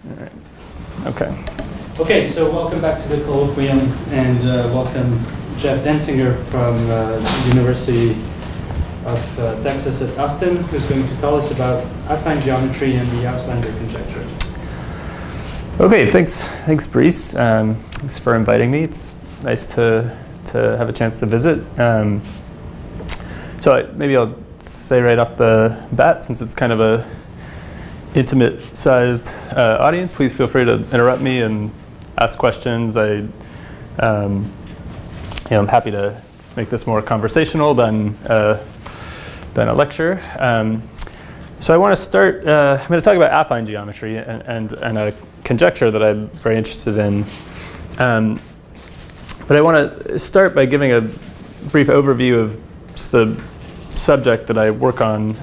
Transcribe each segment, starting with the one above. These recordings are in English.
All right. Okay. Okay, so welcome back to the Colloquium, and welcome Jeff Danciger from the University of Texas at Austin, who's going to tell us about affine geometry and the Auslander Conjecture. Okay, thanks, Brice. Thanks for inviting me. It's nice to have a chance to visit. Maybe I'll say right off the bat, since it's kind of a intimate-sized audience, please feel free to interrupt me and ask questions. I'm happy to make this more conversational than a lecture. So I want to start. I'm going to talk about affine geometry and a conjecture that I'm very interested in. But I want to start by giving a brief overview of just the subject that I work on,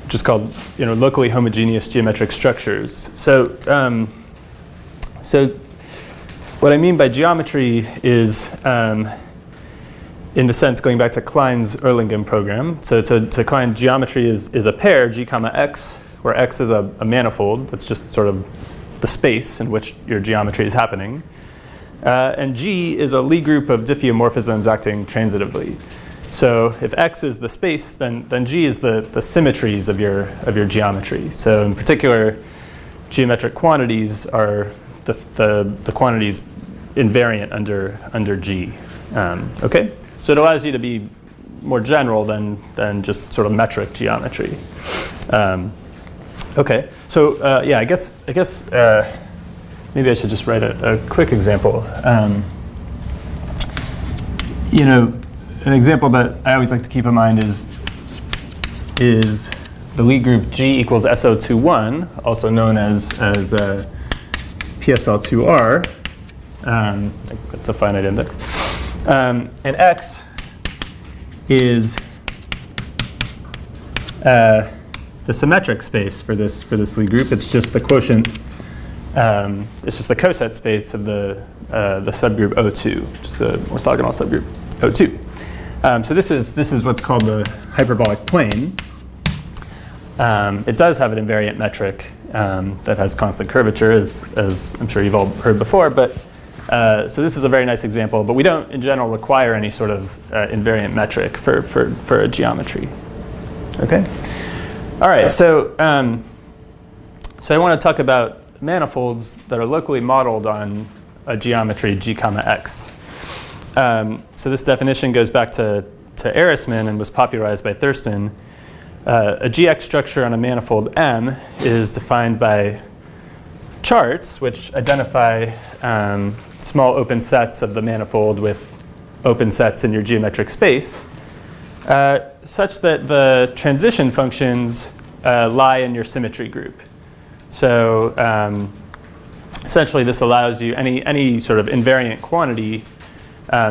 which is called locally homogeneous geometric structures. So what I mean by geometry is, in the sense going back to Klein's Erlangen program. So to Klein, geometry is a pair, G comma X, where X is a manifold. That's just sort of the space in which your geometry is happening. And G is a Lie group of diffeomorphisms acting transitively. So if X is the space, then G is the symmetries of your geometry. So in particular, geometric quantities are the quantities invariant under G. Okay, so it allows you to be more general than just sort of metric geometry. Okay, so I guess maybe I should just write a quick example. An example that I always like to keep in mind is the Lie group G equals SO21, also known as PSL2R. It's a finite index. And X is the symmetric space for this Lie group. It's just the quotient. It's just the coset space of the subgroup O2, just the orthogonal subgroup O2. So this is what's called the hyperbolic plane. It does have an invariant metric that has constant curvature, as I'm sure you've all heard before. But so this is a very nice example. But we don't, in general, require any sort of invariant metric for a geometry. Okay. All right. So I want to talk about manifolds that are locally modeled on a geometry G comma X. So this definition goes back to Ehresmann and was popularized by Thurston. A GX structure on a manifold M is defined by charts which identify small open sets of the manifold with open sets in your geometric space, such that the transition functions lie in your symmetry group. So essentially this allows you any sort of invariant quantity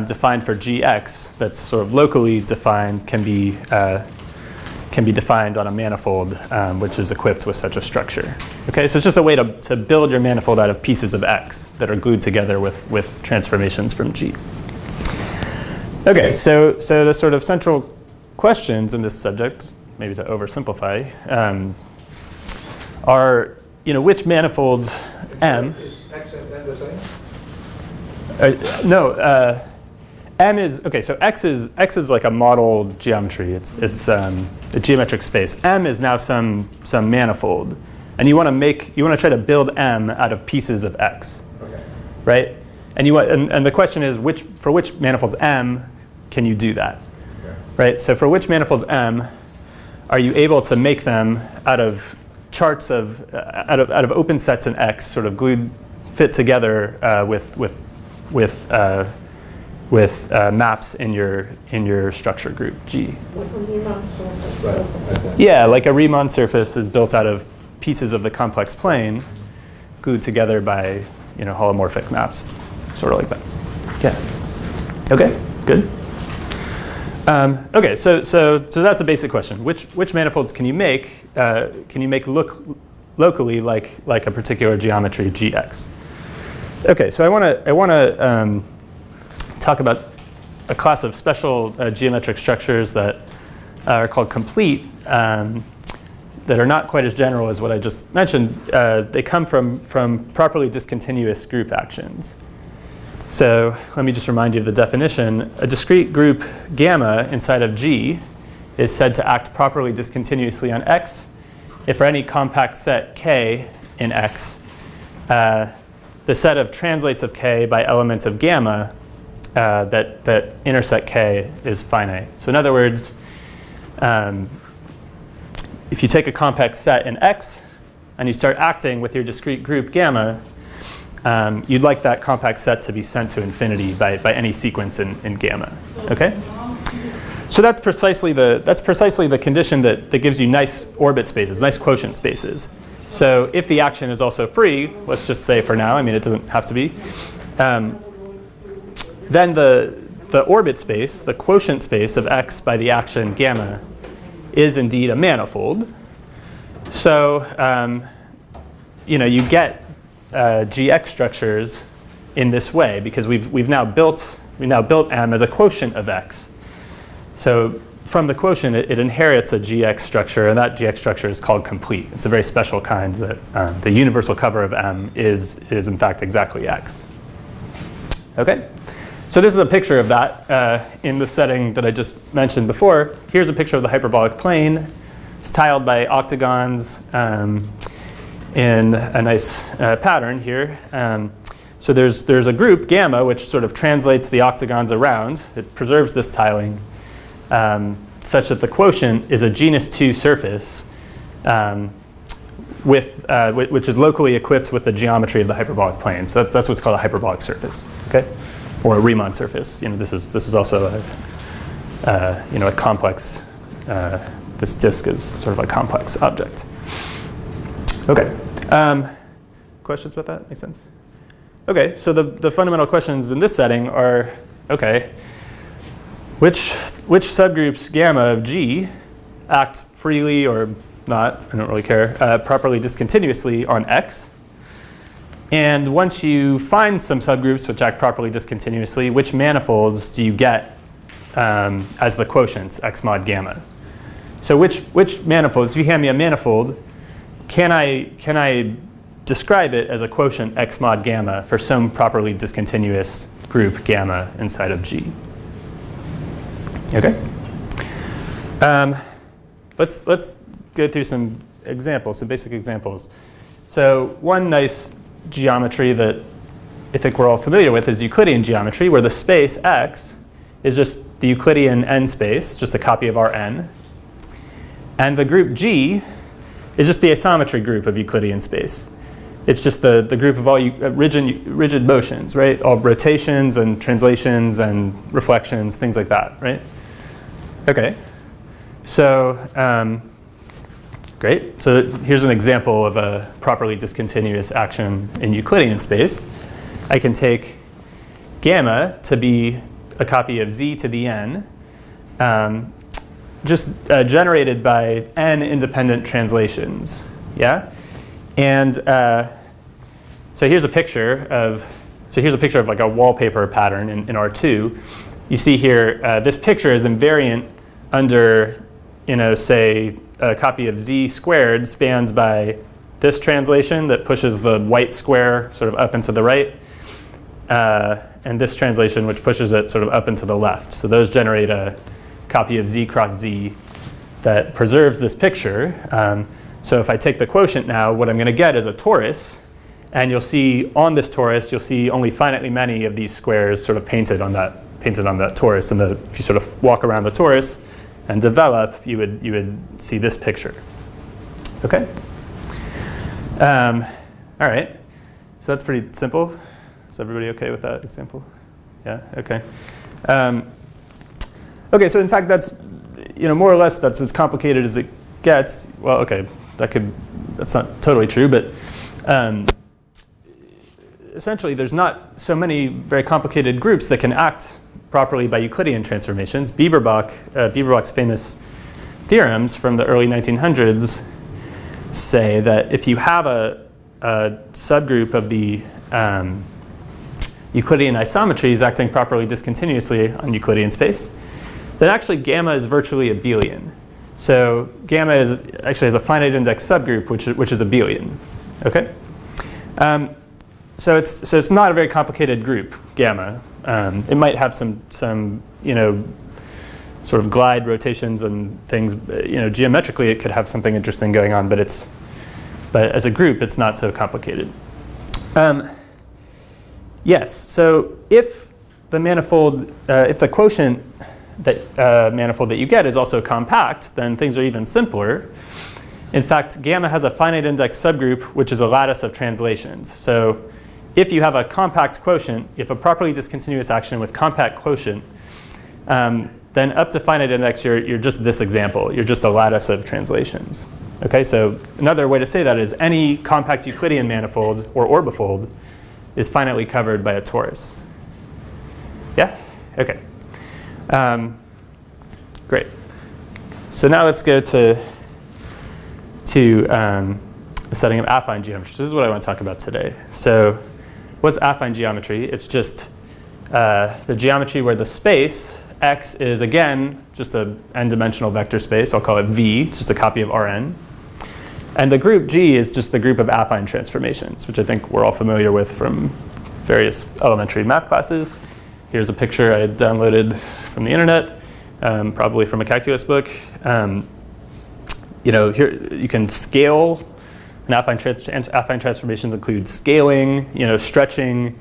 defined for Gx that's sort of locally defined can be defined on a manifold which is equipped with such a structure. Okay, so it's just a way to build your manifold out of pieces of X that are glued together with transformations from G. Okay, so the sort of central questions in this subject, maybe to oversimplify, are which manifolds M. Is X and N the same? No, M is okay. So X is like a model geometry. It's a geometric space. M is now some manifold, and you want to try to build M out of pieces of X, Okay. right? And the question is for which manifolds M can you do that, Okay. right? So for which manifolds M are you able to make them out of charts out of open sets in X, sort of fit together with maps in your structure group G. Right, I see. Yeah, like a Riemann surface is built out of pieces of the complex plane glued together by holomorphic maps, sort of like that. Yeah. Okay. Good. Okay. So that's a basic question. Which manifolds can you make? Look locally like a particular geometry Gx? Okay. So I want to talk about a class of special geometric structures that are called complete that are not quite as general as what I just mentioned, they come from properly discontinuous group actions. So let me just remind you of the definition. A discrete group gamma inside of G is said to act properly discontinuously on X if for any compact set K in X, the set of translates of K by elements of gamma that intersect K is finite. So in other words, if you take a compact set in X and you start acting with your discrete group gamma, you'd like that compact set to be sent to infinity by any sequence in gamma. Okay? So that's precisely the condition that gives you nice orbit spaces, nice quotient spaces. So if the action is also free, let's just say for now, I mean it doesn't have to be, then the orbit space, the quotient space of X by the action gamma, is indeed a manifold. So you get GX structures in this way because we've now built M as a quotient of X. So from the quotient, it inherits a GX structure, and that GX structure is called complete. It's a very special kind that the universal cover of M is in fact exactly X. Okay? So this is a picture of that in the setting that I just mentioned before. Here's a picture of the hyperbolic plane. It's tiled by octagons in a nice pattern here. So there's a group, gamma, which sort of translates the octagons around. It preserves this tiling such that the quotient is a genus 2 surface which is locally equipped with the geometry of the hyperbolic plane. So that's what's called a hyperbolic surface. Okay? Or a Riemann surface. This is also a complex. This disk is sort of a complex object. Okay. Questions about that? Make sense? Okay. So the fundamental questions in this setting are: okay, which subgroups gamma of G act freely or not? I don't really care. Properly discontinuously on X. And once you find some subgroups which act properly discontinuously, which manifolds do you get as the quotients, X mod gamma? So which manifolds, if you hand me a manifold, can I describe it as a quotient X mod gamma for some properly discontinuous group gamma inside of G? Okay? Let's go through some examples, some basic examples. So one nice geometry that I think we're all familiar with is Euclidean geometry, where the space X is just the Euclidean n space, just a copy of our n. And the group G is just the isometry group of Euclidean space. It's just the group of all rigid motions, right? All rotations and translations and reflections, things like that, right? Okay. So great. So here's an example of a properly discontinuous action in Euclidean space. I can take gamma to be a copy of z to the n, just generated by n independent translations. Yeah? And so here's a picture of like a wallpaper pattern in R2. You see here, this picture is invariant under, say, a copy of z squared spans by this translation that pushes the white square sort of up and to the right, and this translation which pushes it sort of up and to the left. So those generate a copy of z cross z that preserves this picture. So if I take the quotient now, what I'm going to get is a torus, and you'll see on this torus, you'll see only finitely many of these squares sort of painted on that torus. And if you sort of walk around the torus and develop, you would see this picture. Okay? All right. So that's pretty simple. Is everybody okay with that example? Yeah? Okay. Okay, so in fact that's, more or less that's as complicated as it gets. Well, okay, that's not totally true, but essentially there's not so many very complicated groups that can act properly by Euclidean transformations. Bieberbach's famous theorems from the early 1900s say that if you have a subgroup of the Euclidean isometries acting properly discontinuously on Euclidean space, then actually gamma is virtually abelian. So gamma actually has a finite index subgroup, which is abelian. Okay. So it's not a very complicated group, gamma. It might have some sort of glide rotations and things. Geometrically it could have something interesting going on, but as a group it's not so complicated. Yes. So if the manifold, if the quotient manifold that you get is also compact, then things are even simpler. In fact, gamma has a finite index subgroup, which is a lattice of translations. So if you have a compact quotient, if a properly discontinuous action with compact quotient, then up to finite index, you're just this example. You're just a lattice of translations. Okay, so another way to say that is any compact Euclidean manifold or orbifold is finitely covered by a torus. Yeah? Okay. Great. So now let's go to a setting of affine geometry. This is what I want to talk about today. So what's affine geometry? It's just the geometry where the space X is, again, just an n-dimensional vector space. I'll call it V. It's just a copy of Rn. And the group G is just the group of affine transformations, which I think we're all familiar with from various elementary math classes. Here's a picture I downloaded from the internet, probably from a calculus book. Here you can scale. And affine transformations include scaling, stretching,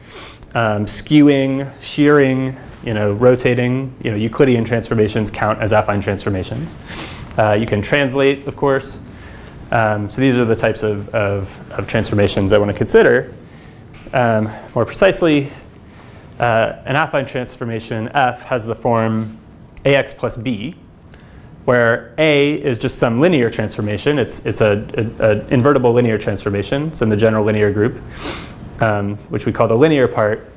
skewing, shearing, rotating. Euclidean transformations count as affine transformations. You can translate, of course. So these are the types of transformations I want to consider. More precisely, an affine transformation F has the form AX plus B, where A is just some linear transformation. It's an invertible linear transformation. It's in the general linear group, which we call the linear part.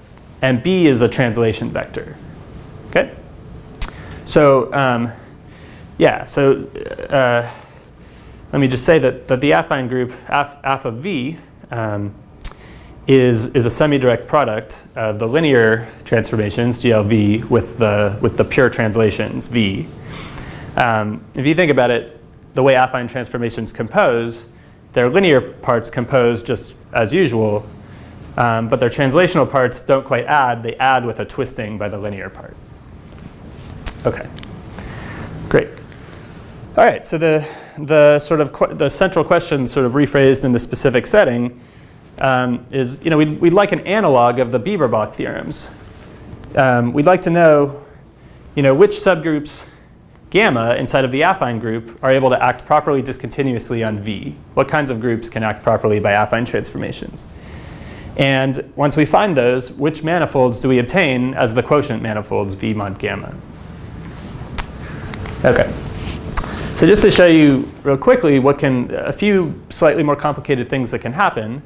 And B is a translation vector. Okay? So, let me just say that the affine group, F of V, is a semi-direct product of the linear transformations, GLV, with the pure translations, V. If you think about it, the way affine transformations compose, their linear parts compose just as usual, but their translational parts don't quite add. They add with a twisting by the linear part. Okay, great. All right, so the central question, sort of rephrased in the specific setting, is we'd like an analog of the Bieberbach theorems. We'd like to know which subgroups gamma inside of the affine group are able to act properly discontinuously on V. What kinds of groups can act properly by affine transformations? And once we find those, which manifolds do we obtain as the quotient manifolds V mod gamma? Okay. So just to show you real quickly a few slightly more complicated things that can happen.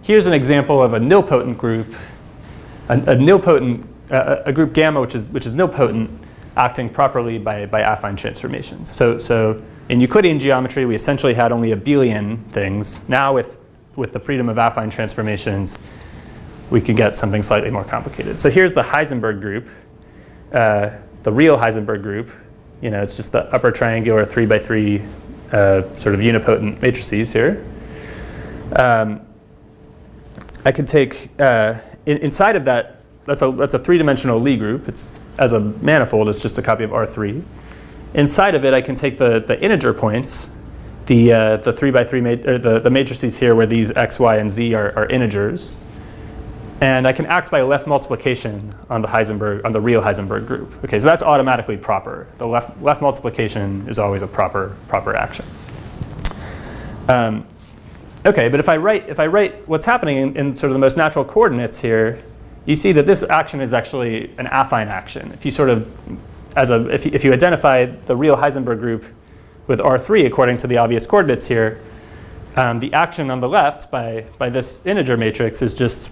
Here's an example of a nilpotent group, a group gamma which is nilpotent, acting properly by affine transformations. So in Euclidean geometry, we essentially had only abelian things. Now with the freedom of affine transformations, we could get something slightly more complicated. So here's the Heisenberg group, the real Heisenberg group. It's just the upper triangular 3x3 sort of unipotent matrices here. I could take inside of that. That's a three-dimensional Lie group. It's as a manifold. It's just a copy of R3. Inside of it, I can take the integer points, the 3x3 the matrices here where these x, y, and z are integers. And I can act by left multiplication on the real Heisenberg group. Okay, so that's automatically proper. The left multiplication is always a proper action. Okay, but if I write what's happening in sort of the most natural coordinates here, you see that this action is actually an affine action. If you if you identify the real Heisenberg group with R3 according to the obvious coordinates here, the action on the left by this integer matrix is just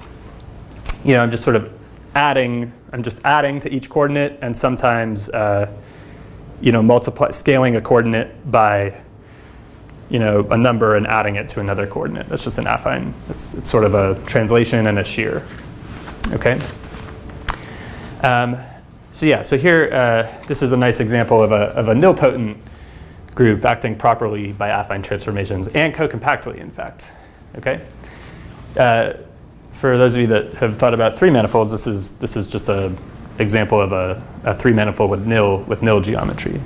I'm just sort of adding to each coordinate, and sometimes scaling a coordinate by a number and adding it to another coordinate. That's just an affine. It's sort of a translation and a shear. Okay. So here this is a nice example of a nilpotent group acting properly by affine transformations and co-compactly, in fact. Okay. For those of you that have thought about three manifolds, this is just an example of a three manifold with nil geometry.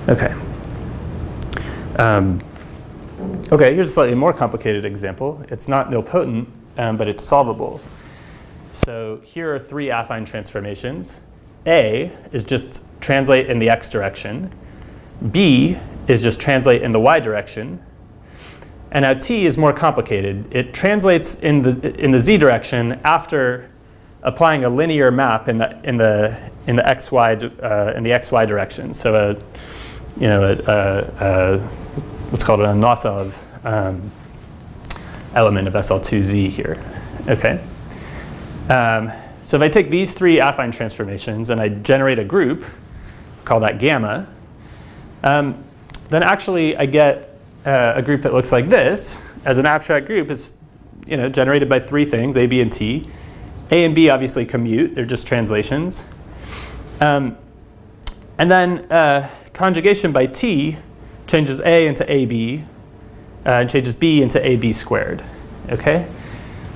Okay. Okay, here's a slightly more complicated example. It's not nilpotent, but it's solvable. So here are three affine transformations. A is just translate in the x direction. B is just translate in the y direction. And now T is more complicated. It translates in the z direction after applying a linear map in the xy direction. So what's called a Nosov element of SL2Z here. Okay. So if I take these three affine transformations and I generate a group, call that gamma, then actually I get a group that looks like this. As an abstract group, it's generated by three things, A, B, and T. A and B obviously commute, they're just translations. And then conjugation by T changes A into AB and changes B into AB squared. Okay?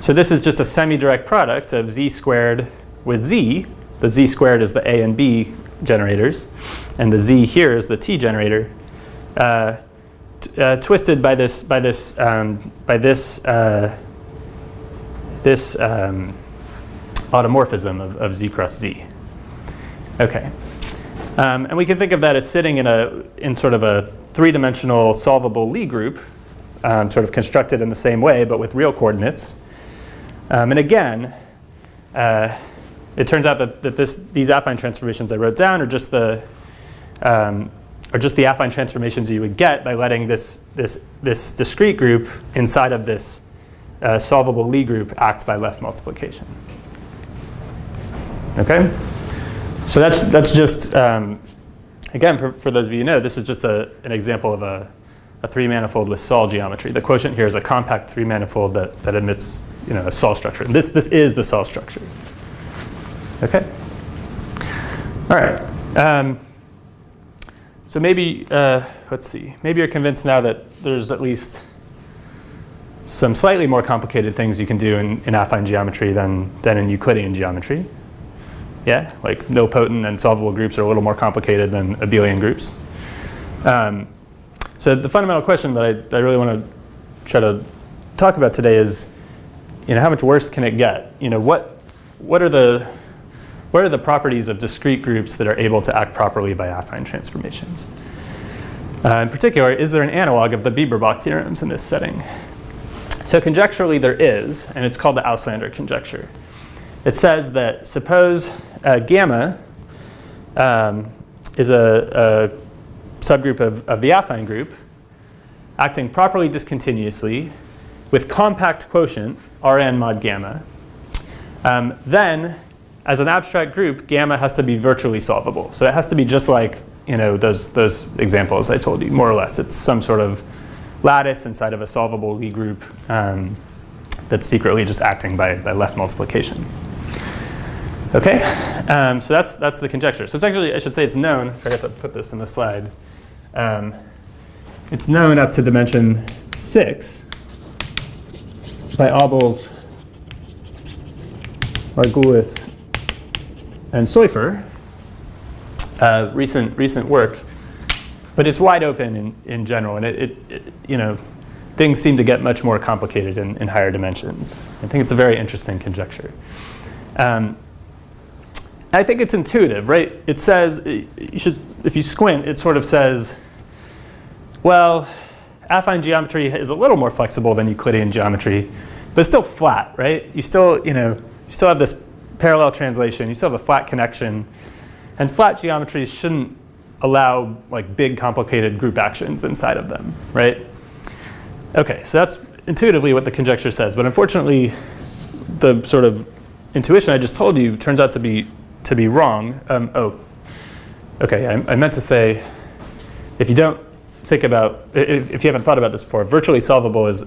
So this is just a semi-direct product of Z squared with Z. The Z squared is the A and B generators, and the Z here is the T generator. Twisted by this automorphism of Z cross Z. Okay, and we can think of that as sitting in sort of a three-dimensional solvable Lie group, sort of constructed in the same way, but with real coordinates. And again, it turns out that these affine transformations I wrote down are just the affine transformations you would get by letting this discrete group inside of this solvable Lie group act by left multiplication. Okay, so that's just again for those of you who know, this is just an example of a three manifold with Sol geometry. The quotient here is a compact three manifold that admits a Sol structure. And this is the Sol structure. Okay. All right. So maybe let's see. Maybe you're convinced now that there's at least some slightly more complicated things you can do in affine geometry than in Euclidean geometry. Yeah, like nilpotent and solvable groups are a little more complicated than abelian groups. So the fundamental question that I really want to try to talk about today is, how much worse can it get? What are the properties of discrete groups that are able to act properly by affine transformations? In particular, is there an analog of the Bieberbach theorems in this setting? So conjecturally there is, and it's called the Auslander Conjecture. It says that suppose gamma is a subgroup of the affine group acting properly discontinuously with compact quotient Rn mod gamma. Then, as an abstract group, gamma has to be virtually solvable. So it has to be just like those examples I told you, more or less. It's some sort of lattice inside of a solvable Lie group that's secretly just acting by left multiplication. Okay, so that's the conjecture. So it's actually, I should say it's known, I forgot to put this in the slide. It's known up to dimension 6 by Abels, Margulis, and Seufer, recent work, but it's wide open in general, and it things seem to get much more complicated in higher dimensions. I think it's a very interesting conjecture. I think it's intuitive, right? It says, if you squint, it sort of says, well, affine geometry is a little more flexible than Euclidean geometry, but it's still flat, right? You still have this parallel translation. You still have a flat connection, and flat geometries shouldn't allow like big, complicated group actions inside of them, right? Okay, so that's intuitively what the conjecture says, but unfortunately, the sort of intuition I just told you turns out to be wrong. Okay, I meant to say, if you don't think about, if you haven't thought about this before, virtually solvable is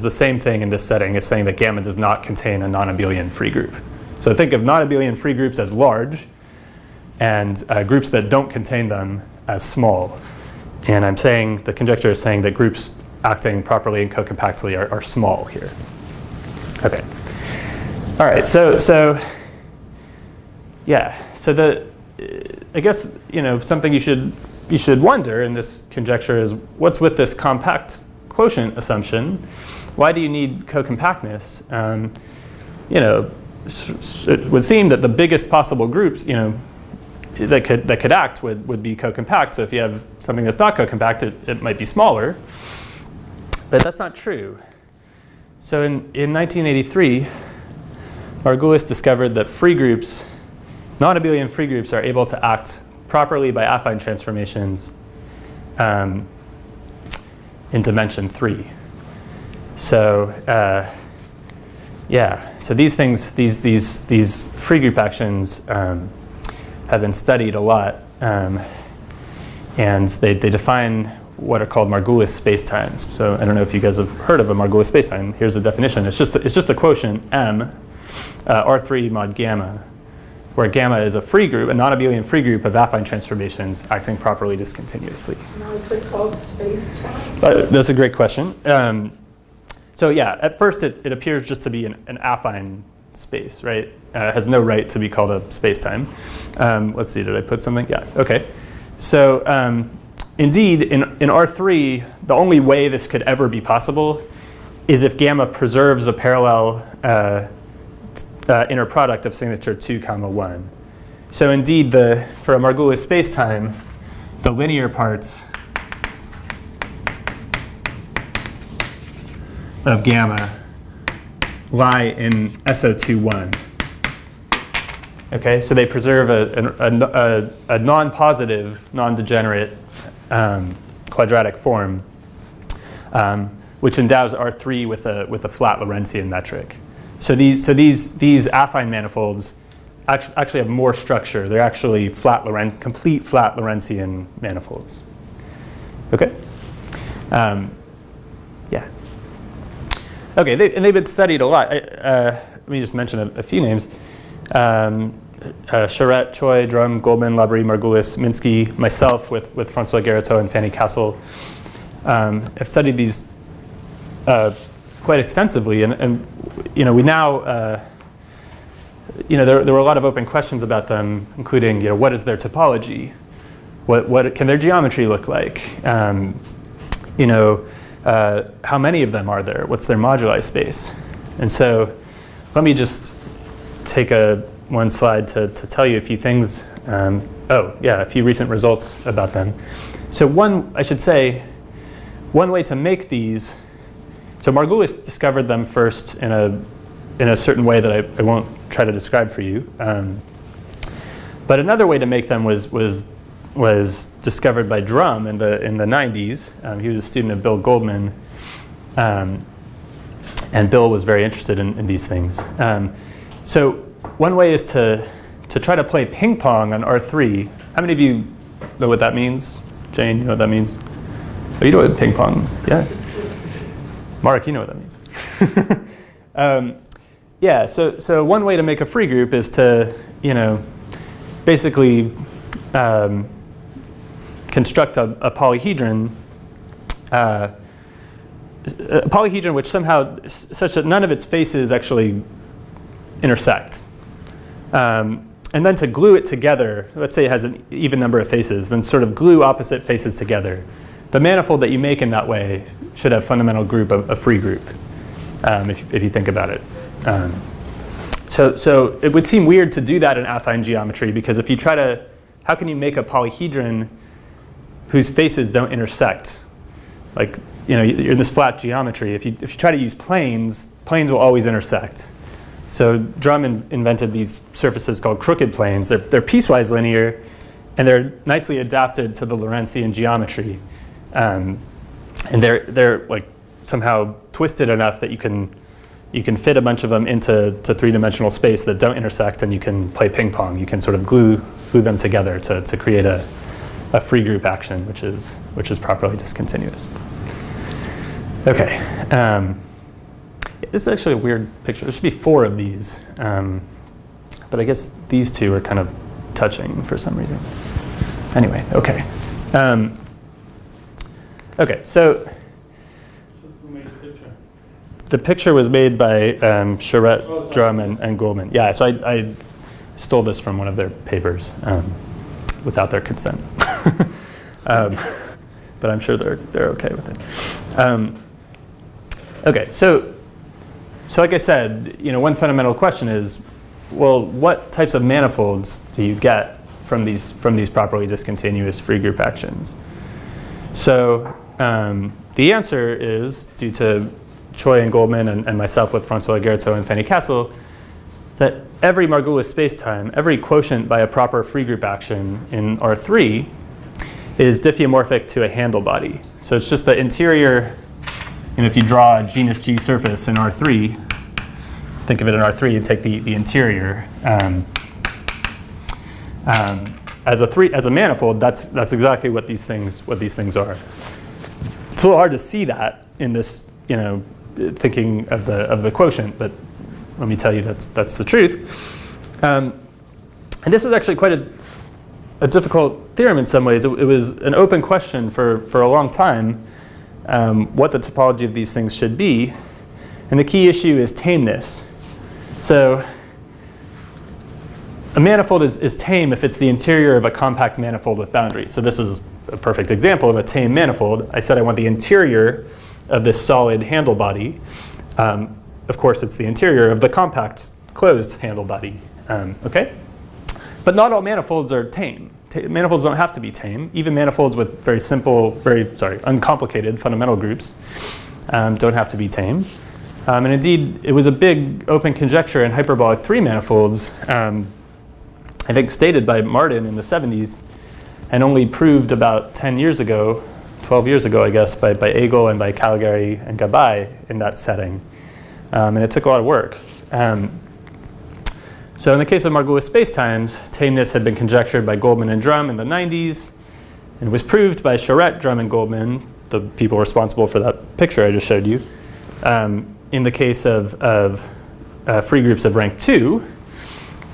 the same thing in this setting as saying that gamma does not contain a non-abelian free group. So think of non-abelian free groups as large, and groups that don't contain them as small. And I'm saying, the conjecture is saying that groups acting properly and co-compactly are small here. Okay. All right, so yeah, so I guess, something you should wonder in this conjecture is, what's with this compact quotient assumption? Why do you need co-compactness? It would seem that the biggest possible groups, that could act would be co-compact. So if you have something that's not co-compact, it might be smaller. But that's not true. So in 1983, Margulis discovered that free groups, non-abelian free groups, are able to act properly by affine transformations in dimension 3. So yeah, so these things, these free group actions have been studied a lot, and they define what are called Margulis spacetimes. So I don't know if you guys have heard of a Margulis spacetime. Here's the definition. It's just a quotient M, R3 mod gamma, where gamma is a free group, a non-abelian free group of affine transformations acting properly discontinuously. Now is it called space-time? That's a great question. So yeah, at first it appears just to be an affine space, right? It has no right to be called a space-time. Let's see, did I put something? Yeah, okay. So indeed, in R3, the only way this could ever be possible is if gamma preserves a parallel inner product of signature 2, 1. So indeed, for a Margulis spacetime, the linear parts of gamma lie in SO21. Okay, so they preserve a non-positive, non-degenerate quadratic form, which endows R3 with a flat Lorentzian metric. So these affine manifolds actually have more structure. They're actually complete flat Lorentzian manifolds. Okay. Yeah. Okay, they've been studied a lot. Let me just mention a few names. Charette, Choi, Drum, Goldman, Labrie, Margulis, Minsky, myself with Francois Garreteau and Fanny Castle have studied these quite extensively, and we now there were a lot of open questions about them, including what is their topology, what can their geometry look like, how many of them are there, what's their moduli space, and so let me just take one slide to tell you a few things. A few recent results about them. So one way to make these. So Margulis discovered them first in a certain way that I won't try to describe for you. But another way to make them was discovered by Drum in the 90s. He was a student of Bill Goldman, and Bill was very interested in these things. So one way is to try to play ping pong on R3. How many of you know what that means? Jane, you know what that means? Oh, you know what ping pong? Yeah. Mark, you know what that means. Yeah. So one way to make a free group is to basically construct a polyhedron. A polyhedron which somehow such that none of its faces actually intersect. And then to glue it together, let's say it has an even number of faces, then sort of glue opposite faces together. The manifold that you make in that way should have fundamental group of a free group, if you think about it. So it would seem weird to do that in affine geometry, because if you try to, how can you make a polyhedron whose faces don't intersect? Like, you're in this flat geometry. If you try to use planes will always intersect. So Drum invented these surfaces called crooked planes. They're piecewise linear, and they're nicely adapted to the Lorentzian geometry. And they're like somehow twisted enough that you can fit a bunch of them into three-dimensional space that don't intersect, and you can play ping pong. You can sort of glue them together to create a free group action, which is properly discontinuous. Okay. This is actually a weird picture. There should be 4 of these, but I guess these 2 are kind of touching for some reason. Anyway, okay. Okay, so Who made the picture? the picture was made by Charette, Oh, sorry. Drum, and Goldman. Yeah, so I stole this from one of their papers without their consent. But I'm sure they're okay with it. Okay, so like I said, one fundamental question is, well, what types of manifolds do you get from these properly discontinuous free group actions? So the answer is, due to Choi and Goldman and myself with François Guerreteau and Fanny Castle, that every Margulis spacetime, every quotient by a proper free group action in R3 is diffeomorphic to a handle body. So it's just the interior, if you draw a genus G surface in R3, think of it in R3, you take the interior. As a manifold, that's exactly what these things are. It's a little hard to see that in this, thinking of the quotient, but let me tell you that's the truth. And this was actually quite a difficult theorem in some ways. It was an open question for a long time, what the topology of these things should be. And the key issue is tameness. So a manifold is tame if it's the interior of a compact manifold with boundaries. So this is a perfect example of a tame manifold. I said I want the interior of this solid handle body. Of course, it's the interior of the compact closed handle body. Okay? But not all manifolds are tame. Manifolds don't have to be tame. Even manifolds with very simple, uncomplicated fundamental groups don't have to be tame. And indeed, it was a big open conjecture in hyperbolic 3 manifolds, I think stated by Martin in the 70s, and only proved about 10 years ago, 12 years ago, I guess, by Agel and by Caligari and Gabay in that setting. And it took a lot of work. So in the case of Margulis spacetimes, tameness had been conjectured by Goldman and Drum in the 90s, and was proved by Charette, Drum, and Goldman, the people responsible for that picture I just showed you, in the case of free groups of rank 2.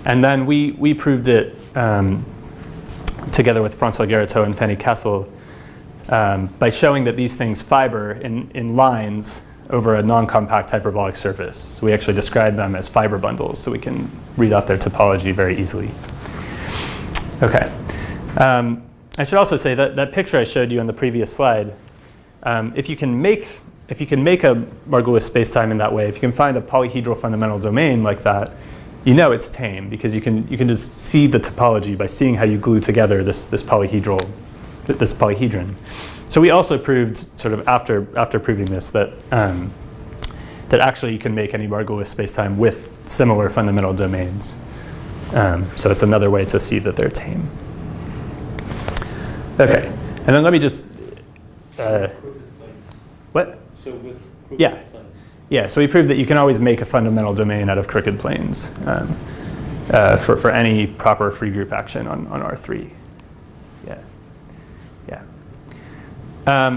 And then we proved it together with François Guerreteau and Fanny Castle by showing that these things fiber in lines over a non-compact hyperbolic surface. So we actually describe them as fiber bundles, so we can read off their topology very easily. Okay. I should also say that picture I showed you on the previous slide, if you can make a Margulis spacetime in that way, if you can find a polyhedral fundamental domain like that, it's tame, because you can just see the topology by seeing how you glue together this polyhedron. So we also proved, sort of after proving this, that actually you can make any Margulis spacetime with similar fundamental domains. So it's another way to see that they're tame. Okay, and then let me just what? So with crooked Yeah. planes. Yeah, so we proved that you can always make a fundamental domain out of crooked planes for any proper free group action on R3. Yeah.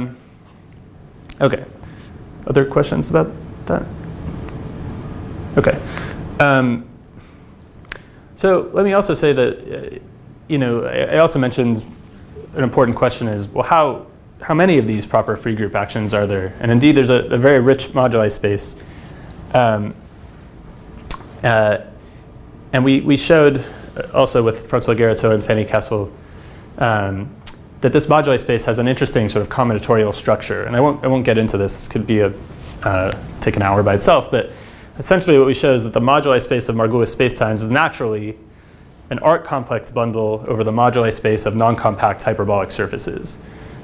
Okay. Other questions about that? Okay. So let me also say that, I also mentioned an important question is, well, how many of these proper free group actions are there? And indeed, there's a very rich moduli space. And we showed also with François Guerreteau and Fanny Castle that this moduli space has an interesting sort of combinatorial structure. And I won't get into this. This could be take an hour by itself. But essentially what we show is that the moduli space of Margulis spacetimes is naturally an arc complex bundle over the moduli space of non-compact hyperbolic surfaces.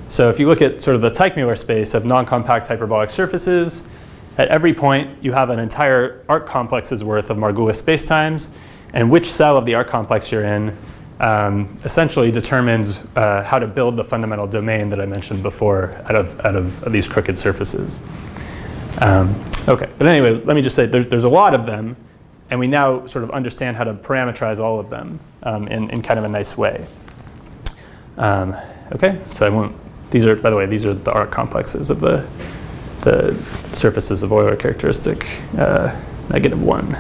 So if you look at sort of the Teichmüller space of non-compact hyperbolic surfaces, at every point you have an entire arc complex's worth of Margulis spacetimes, and which cell of the arc complex you're in essentially determines how to build the fundamental domain that I mentioned before out of these crooked surfaces. Okay, but anyway, let me just say there's a lot of them, and we now sort of understand how to parameterize all of them in kind of a nice way. Okay, so I won't. These are, by the way, these are the arc complexes of the surfaces of Euler characteristic -1.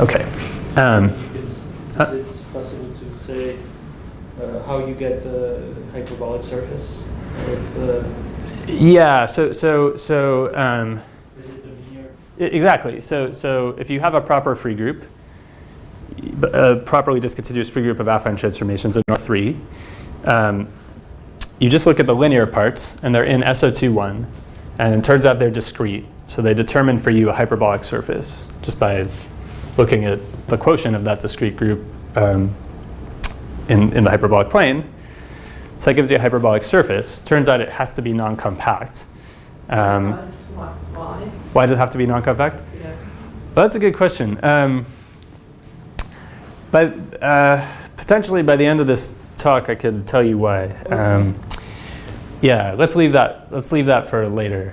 Okay. Is it possible to say how you get the hyperbolic surface? Yeah. So is it the linear? exactly. So if you have a proper free group, a properly discontinuous free group of affine transformations in R3, you just look at the linear parts, and they're in SO2-1, and it turns out they're discrete. So they determine for you a hyperbolic surface just by looking at the quotient of that discrete group in the hyperbolic plane. So that gives you a hyperbolic surface. Turns out it has to be non-compact. Why? Why does it have to be non-compact? Yeah. Well, that's a good question. Potentially by the end of this talk, I could tell you why. Okay. Yeah, let's leave that for later.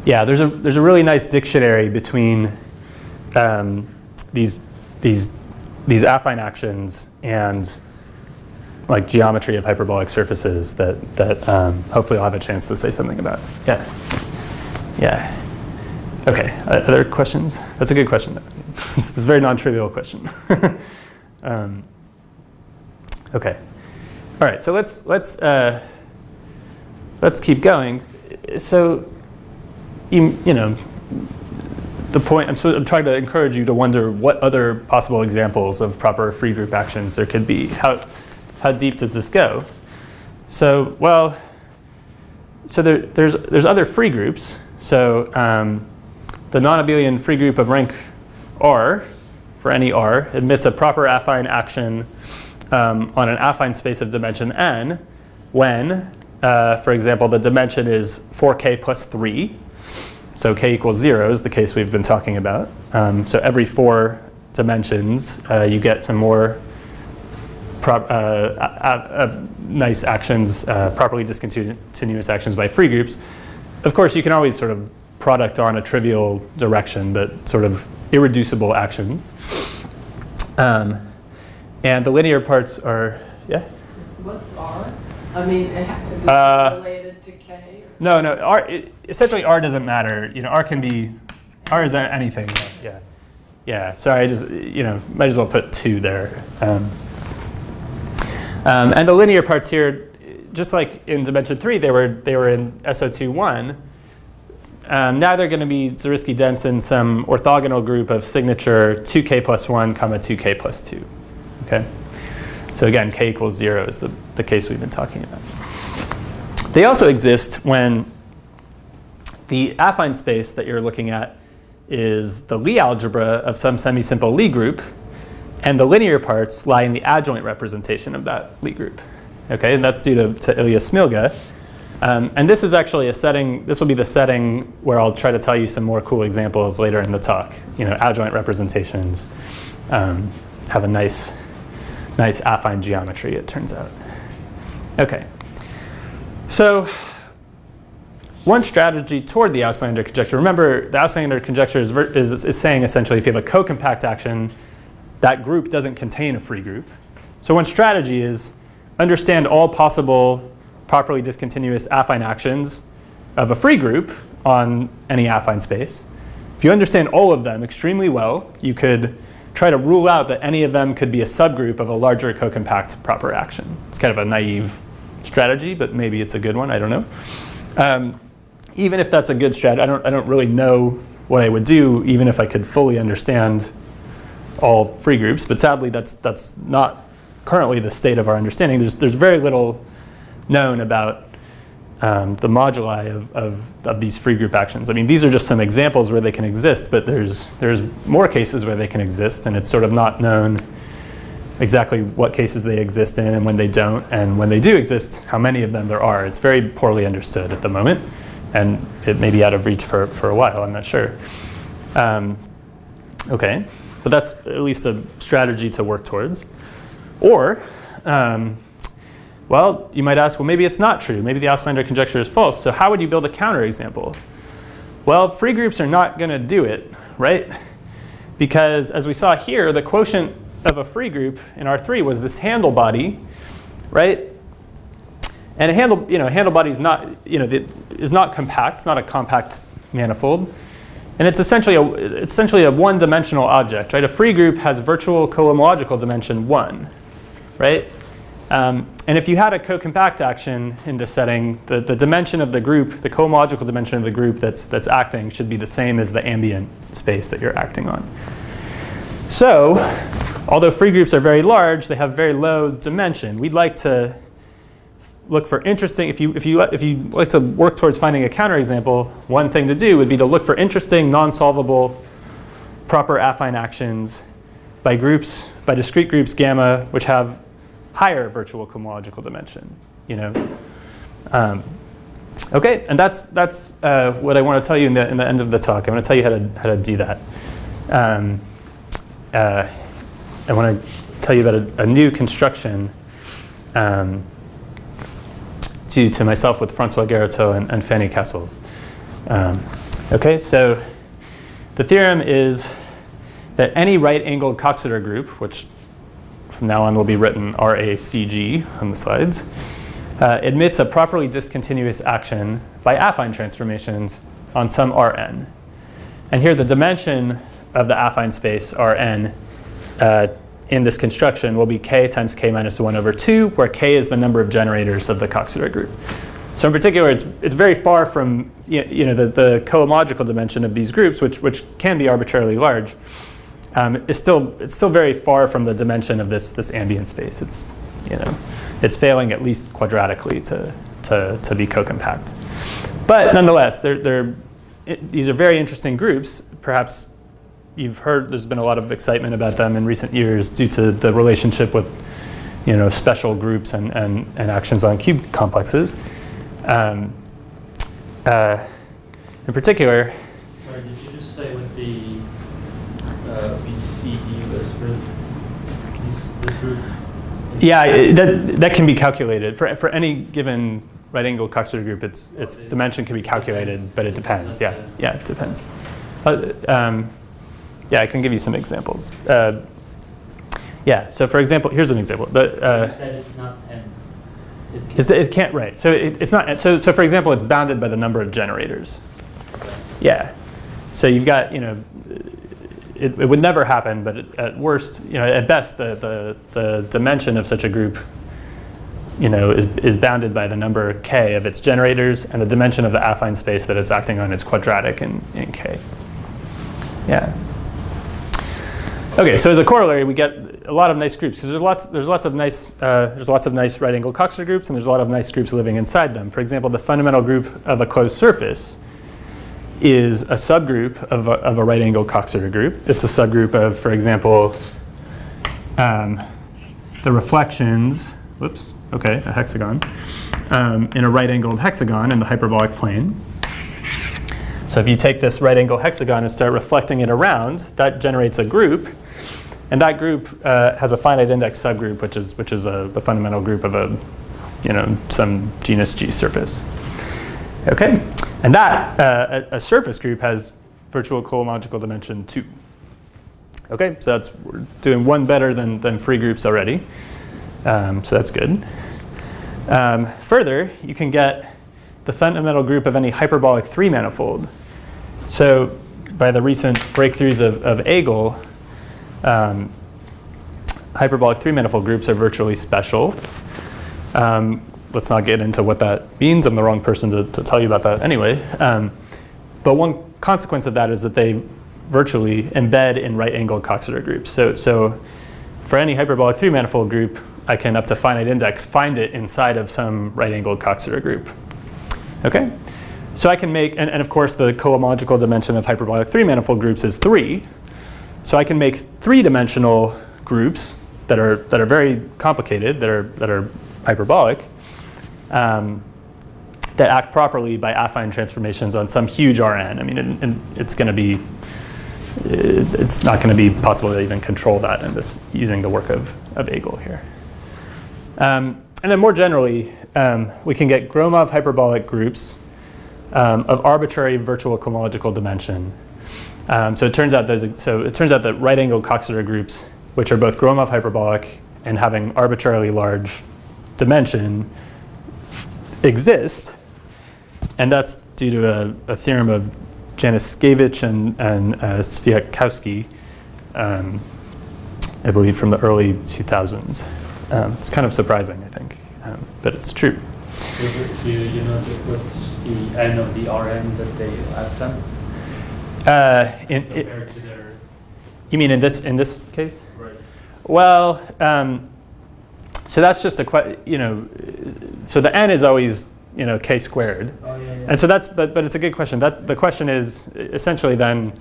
Yeah, there's a really nice dictionary between these affine actions and like geometry of hyperbolic surfaces that hopefully I'll have a chance to say something about. Yeah. Okay. Other questions? That's a good question. It's a very non-trivial question. Okay. All right. So let's keep going. So you know, the point I'm trying to encourage you to wonder what other possible examples of proper free group actions there could be. How deep does this go? So there's other free groups. So the non-abelian free group of rank R for any R admits a proper affine action on an affine space of dimension n when, for example, the dimension is 4k plus 3. So k equals 0 is the case we've been talking about. So every 4 dimensions, you get some more nice actions, properly discontinuous actions by free groups. Of course, you can always sort of product on a trivial direction, but sort of irreducible actions. And the linear parts are, yeah? What's R? I mean, is it related to K? No. Essentially, R doesn't matter. You know, R is anything. Yeah. Sorry, I just might as well put 2 there. And the linear parts here, just like in dimension 3, they were in SO2-1. Now they're going to be Zariski dense in some orthogonal group of signature 2k plus 1, 2k plus 2. Okay. So again, k equals 0 is the case we've been talking about. They also exist when the affine space that you're looking at is the Lie algebra of some semi-simple Lie group, and the linear parts lie in the adjoint representation of that Lie group. Okay, and that's due to Ilya Smilga. And this is actually a setting, this will be the setting where I'll try to tell you some more cool examples later in the talk. Adjoint representations have a nice affine geometry, it turns out. Okay. So one strategy toward the Auslander conjecture, remember the Auslander conjecture is saying essentially if you have a co-compact action, that group doesn't contain a free group. So one strategy is understand all possible properly discontinuous affine actions of a free group on any affine space. If you understand all of them extremely well, you could try to rule out that any of them could be a subgroup of a larger co-compact proper action. It's kind of a naive strategy, but maybe it's a good one, I don't know. Even if that's a good strategy, I don't really know what I would do, even if I could fully understand all free groups, but sadly that's not currently the state of our understanding. There's very little known about the moduli of these free group actions. I mean, these are just some examples where they can exist, but there's more cases where they can exist, and it's sort of not known exactly what cases they exist in and when they don't, and when they do exist, how many of them there are. It's very poorly understood at the moment, and it may be out of reach for a while, I'm not sure. Okay, but that's at least a strategy to work towards. Or, well, you might ask, well, maybe it's not true. Maybe the Auslander conjecture is false. So how would you build a counterexample? Well, free groups are not going to do it, right? Because as we saw here, the quotient of a free group in R3 was this handle body, right? And a handle body is not, is not compact. It's not a compact manifold. And it's essentially a one-dimensional object, right? A free group has virtual cohomological dimension 1, right? And if you had a co-compact action in this setting, the dimension of the group, the cohomological dimension of the group that's acting should be the same as the ambient space that you're acting on. So, although free groups are very large, they have very low dimension. We'd like to look for interesting, if you like to work towards finding a counterexample, one thing to do would be to look for interesting, non-solvable, proper affine actions by discrete groups gamma, which have higher virtual cohomological dimension. Okay, and that's what I want to tell you in the end of the talk. I want to tell you how to do that. I want to tell you about a new construction due to myself with François Garoteau and Fanny Kessel. Okay, so the theorem is that any right-angled coxeter group, which from now on will be written RACG on the slides, admits a properly discontinuous action by affine transformations on some Rn. And here the dimension of the affine space Rn in this construction will be k times k minus 1 over 2, where k is the number of generators of the coxeter group. So in particular, it's very far from the cohomological dimension of these groups, which can be arbitrarily large. It's still very far from the dimension of this ambient space. It's failing at least quadratically to be co-compact. But nonetheless, these are very interesting groups. Perhaps you've heard there's been a lot of excitement about them in recent years due to the relationship with special groups and actions on cube complexes. In particular, sorry, did you just say what the VCE was for this group? Yeah, that can be calculated for any given right-angled coxeter group. Its dimension can be calculated, but it depends. Yeah, it depends. Yeah, I can give you some examples. Yeah, so for example, here's an example. You said it's not n. It can't, right. So it's not, so for example, it's bounded by the number of generators. Yeah. So you've got, it would never happen, but at worst, at best, the dimension of such a group, is bounded by the number k of its generators, and the dimension of the affine space that it's acting on is quadratic in k. Yeah. Okay, so as a corollary, we get a lot of nice groups. So there's lots of nice right-angled coxeter groups, and there's a lot of nice groups living inside them. For example, the fundamental group of a closed surface is a subgroup of a right-angled coxeter group. It's a subgroup of, for example, the reflections. A hexagon in a right-angled hexagon in the hyperbolic plane. So if you take this right-angled hexagon and start reflecting it around, that generates a group, and that group has a finite index subgroup, which is the fundamental group of some genus G surface. Okay, and that a surface group has virtual cohomological dimension 2. Okay, so we're doing one better than free groups already. So that's good. Further, you can get the fundamental group of any hyperbolic 3 manifold. So by the recent breakthroughs of Agel, hyperbolic 3 manifold groups are virtually special. Let's not get into what that means. I'm the wrong person to tell you about that anyway. But one consequence of that is that they virtually embed in right-angled coxeter groups. So for any hyperbolic 3 manifold group, I can, up to finite index, find it inside of some right-angled coxeter group. Okay? So I can make, and of course the cohomological dimension of hyperbolic 3 manifold groups is 3. So I can make 3-dimensional groups that are very complicated, that are hyperbolic, that act properly by affine transformations on some huge Rn. I mean, it's not going to be possible to even control that in this using the work of Agel here. And then more generally, we can get Groma hyperbolic groups of arbitrary virtual cohomological dimension. So it turns out that right-angled coxeter groups, which are both Groma hyperbolic and having arbitrarily large dimension, exist, and that's due to a theorem of Januszkiewicz and Swiatkowski, I believe from the early 2000s. It's kind of surprising, I think, but it's true. Do you know what's the n of the Rn that they absent? Compared to their... You mean in this case? Right. Well, so that's just so the n is always k squared, Oh, yeah, yeah. and so but it's a good question. The question is essentially then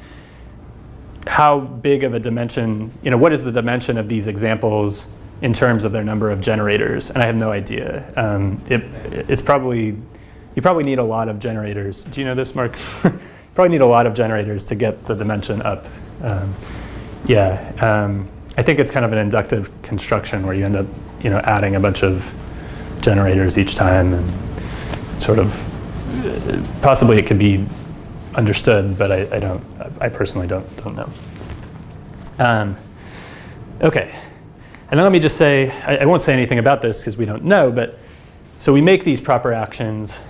how big of a dimension, what is the dimension of these examples in terms of their number of generators? And I have no idea. It's probably, you probably need a lot of generators. Do you know this, Mark? You probably need a lot of generators to get the dimension up. I think it's kind of an inductive construction where you end up, adding a bunch of generators each time, and sort of possibly it could be understood, but I personally don't know. Okay, and then let me just say, I won't say anything about this because we don't know, but so we make these proper actions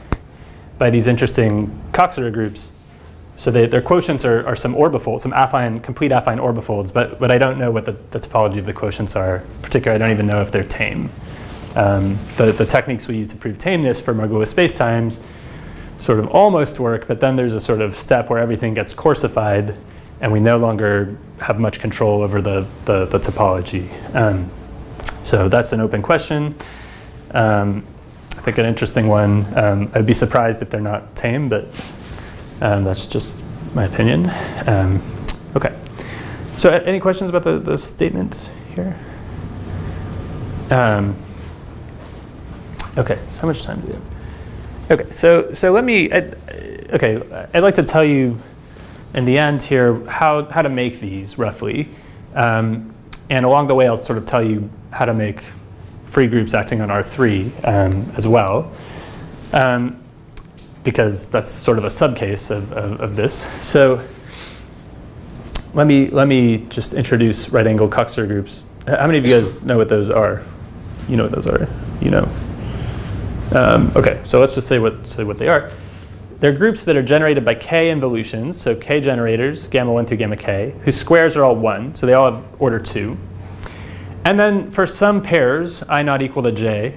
by these interesting Coxeter groups. So their quotients are some orbifolds, some affine, complete affine orbifolds, but I don't know what the topology of the quotients are. Particularly, I don't even know if they're tame. The techniques we use to prove tameness for Margulis spacetimes sort of almost work, but then there's a sort of step where everything gets coarsified, and we no longer have much control over the topology. So that's an open question. I think an interesting one. I'd be surprised if they're not tame, but that's just my opinion. Okay. So any questions about the statements here? Okay, so how much time do we have? Okay, so let me, I'd like to tell you in the end here how to make these roughly. And along the way, I'll sort of tell you how to make free groups acting on R3 as well. Because that's sort of a subcase of this. So let me just introduce right-angled Coxeter groups. How many of you guys know what those are? You know what those are? Okay, so let's just say what they are. They're groups that are generated by k involutions, so k generators, gamma 1 through gamma k, whose squares are all 1, so they all have order 2. And then for some pairs, I not equal to j,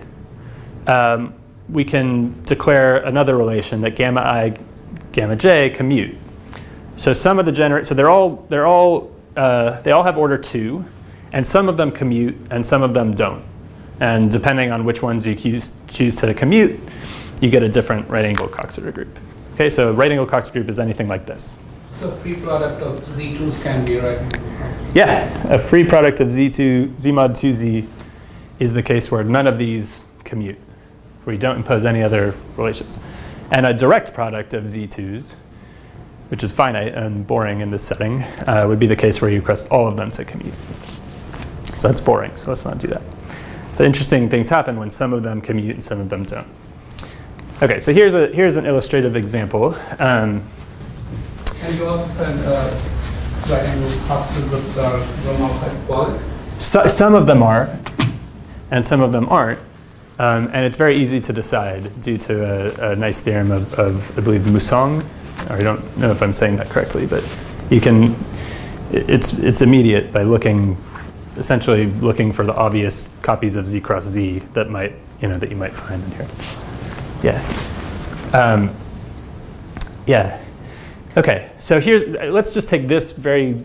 we can declare another relation that gamma I, gamma j commute. So some of the so they all have order 2, and some of them commute, and some of them don't. And depending on which ones you choose to commute, you get a different right-angled Coxeter group. Okay, so right-angled Coxeter group is anything like this. So free product of Z2s can be right-angled Coxeter. Yeah, a free product of Z2, Z mod 2Z is the case where none of these commute, where you don't impose any other relations. And a direct product of Z2s, which is finite and boring in this setting, would be the case where you request all of them to commute. So that's boring, so let's not do that. The interesting things happen when some of them commute and some of them don't. Okay, so here's an illustrative example. And you also said right-angled Coxeter groups are Groma hyperbolic? Some of them are, and some of them aren't. And it's very easy to decide due to a nice theorem of I believe, Mousson. Or I don't know if I'm saying that correctly, but you can, it's immediate by essentially looking for the obvious copies of Z cross Z that that you might find in here. Yeah. Yeah. Okay, so let's just take this very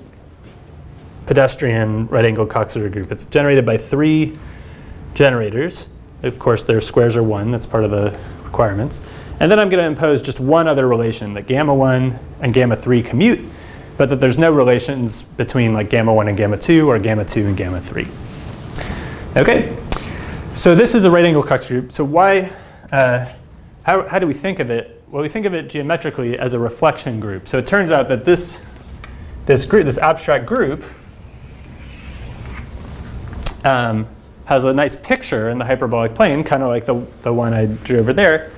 pedestrian right-angled Coxeter group. It's generated by 3 generators. Of course, their squares are 1. That's part of the requirements. And then I'm going to impose just one other relation, that gamma 1 and gamma 3 commute, but that there's no relations between like gamma 1 and gamma 2 or gamma 2 and gamma 3. Okay, so this is a right-angled Coxeter group. So how do we think of it? Well, we think of it geometrically as a reflection group. So it turns out that this abstract group has a nice picture in the hyperbolic plane, kind of like the one I drew over there.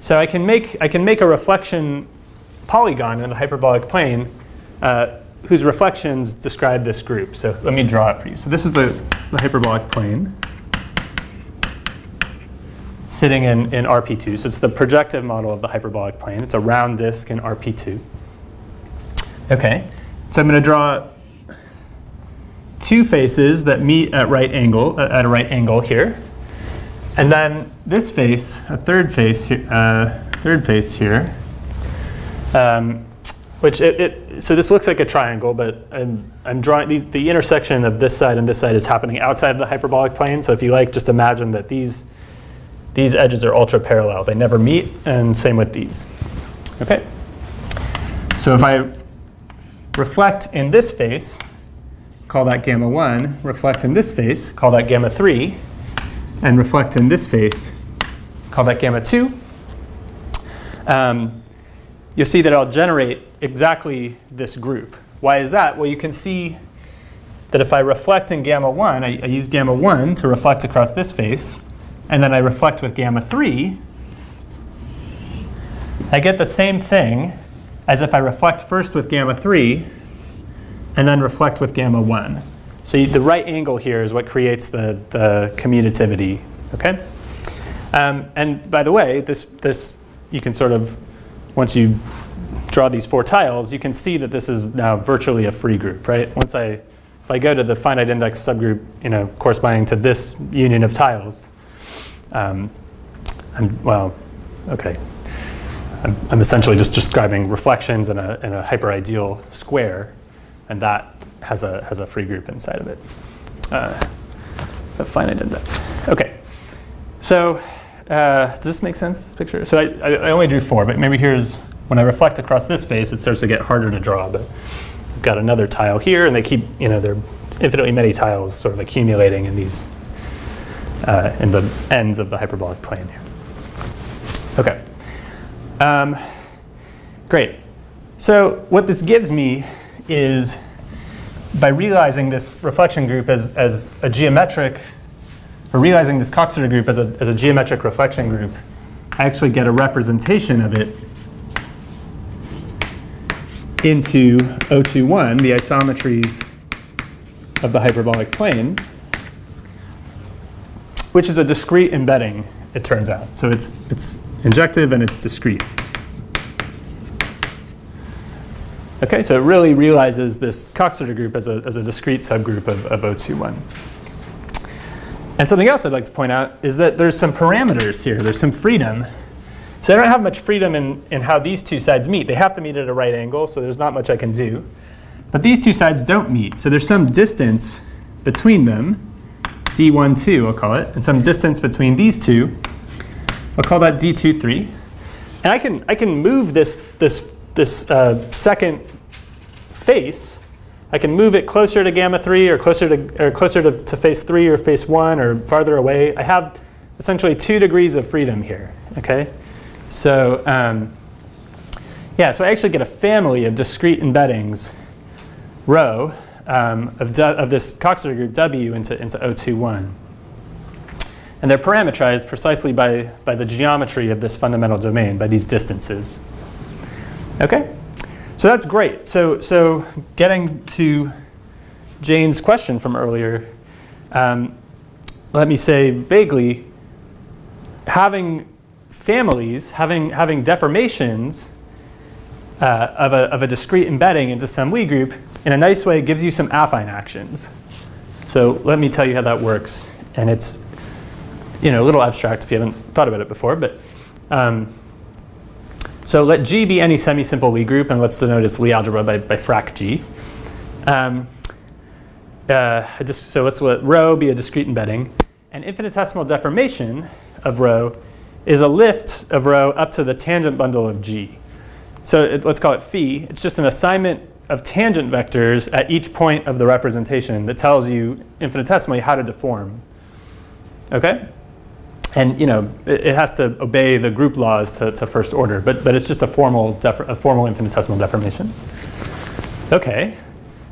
So I can make a reflection polygon in the hyperbolic plane whose reflections describe this group. So let me draw it for you. So this is the hyperbolic plane sitting in RP2. So it's the projective model of the hyperbolic plane. It's a round disk in RP2. Okay, so I'm going to draw two faces that meet at a right angle here. And then this face, a third face here, which so this looks like a triangle, but I'm drawing the intersection of this side and this side is happening outside of the hyperbolic plane. So if you like, just imagine that these edges are ultra parallel. They never meet, and same with these. Okay. So if I reflect in this face, call that gamma 1, reflect in this face, call that gamma 3, and reflect in this face, call that gamma 2, you'll see that I'll generate exactly this group. Why is that? Well, you can see that if I reflect in gamma 1, I use gamma 1 to reflect across this face, and then I reflect with gamma 3, I get the same thing as if I reflect first with gamma 3 and then reflect with gamma 1. So the right angle here is what creates the commutativity. Okay? And by the way, this you can sort of, once you draw these four tiles, you can see that this is now virtually a free group, right? If I go to the finite index subgroup, corresponding to this union of tiles, I'm essentially just describing reflections in a hyperideal square, and that has a free group inside of it. The finite index. Okay. So does this make sense, this picture? So I only drew four, but maybe here's, when I reflect across this face, it starts to get harder to draw. But I've got another tile here, and they keep, there are infinitely many tiles sort of accumulating in these, in the ends of the hyperbolic plane here. Okay. Great. So what this gives me is, by realizing this reflection group as a geometric, or realizing this Coxeter group as a geometric reflection group, I actually get a representation of it into O21, the isometries of the hyperbolic plane, which is a discrete embedding, it turns out. So it's injective and it's discrete. Okay, so it really realizes this Coxeter group as a discrete subgroup of O21. And something else I'd like to point out is that there's some parameters here. There's some freedom. So I don't have much freedom in how these two sides meet. They have to meet at a right angle, so there's not much I can do. But these two sides don't meet. So there's some distance between them, D12, I'll call it, and some distance between these two. I'll call that D23. And I can move this second face. I can move it closer to gamma 3 or closer to face 3 or face 1 or farther away. I have essentially 2 degrees of freedom here. Okay, so so I actually get a family of discrete embeddings, rho, of this Coxeter group W into O21. And they're parametrized precisely by the geometry of this fundamental domain, by these distances. Okay, so that's great. So getting to Jane's question from earlier, let me say vaguely, having families, having deformations of a discrete embedding into some Lie group, in a nice way gives you some affine actions. So let me tell you how that works. And it's a little abstract if you haven't thought about it before, but so let G be any semi-simple Lie group, and let's denote its Lie algebra by frac G. So let's let rho be a discrete embedding. And infinitesimal deformation of rho is a lift of rho up to the tangent bundle of G. So let's call it phi. It's just an assignment of tangent vectors at each point of the representation that tells you infinitesimally how to deform. Okay? And it has to obey the group laws to first order, but it's just a formal infinitesimal deformation. Okay,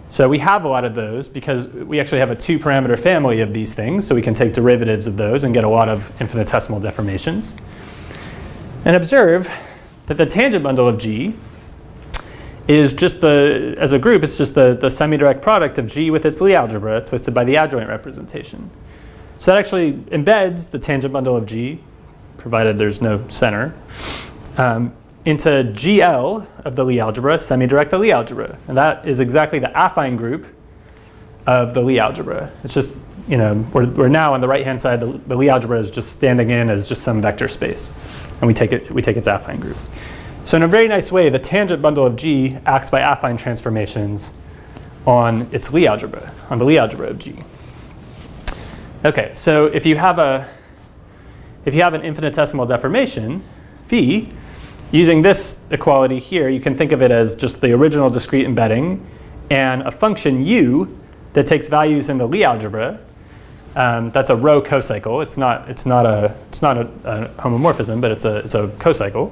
so we have a lot of those because we actually have a 2-parameter family of these things, so we can take derivatives of those and get a lot of infinitesimal deformations. And observe that the tangent bundle of G is just as a group, it's just the semi-direct product of G with its Lie algebra twisted by the adjoint representation. So that actually embeds the tangent bundle of G, provided there's no center, into GL of the Lie algebra, semi-direct the Lie algebra. And that is exactly the affine group of the Lie algebra. It's just, we're now on the right-hand side. The Lie algebra is just standing in as just some vector space, and we take its affine group. So in a very nice way, the tangent bundle of G acts by affine transformations on its Lie algebra, on the Lie algebra of G. Okay, so if you have an infinitesimal deformation, phi, using this equality here, you can think of it as just the original discrete embedding and a function u that takes values in the Lie algebra. That's a row cocycle. It's not a homomorphism, but it's a cocycle.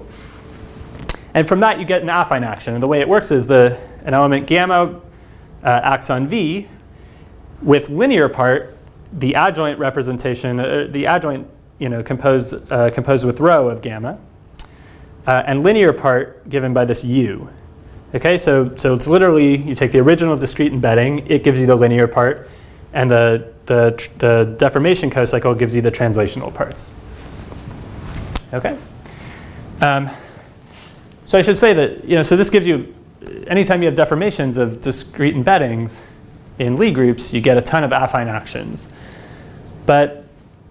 And from that, you get an affine action. And the way it works is an element gamma acts on V with linear part, the adjoint representation, the adjoint composed with rho of gamma, and linear part given by this u. Okay, so it's literally, you take the original discrete embedding, it gives you the linear part, and the deformation cocycle gives you the translational parts. Okay. So I should say that, so this gives you, anytime you have deformations of discrete embeddings in Lie groups, you get a ton of affine actions. But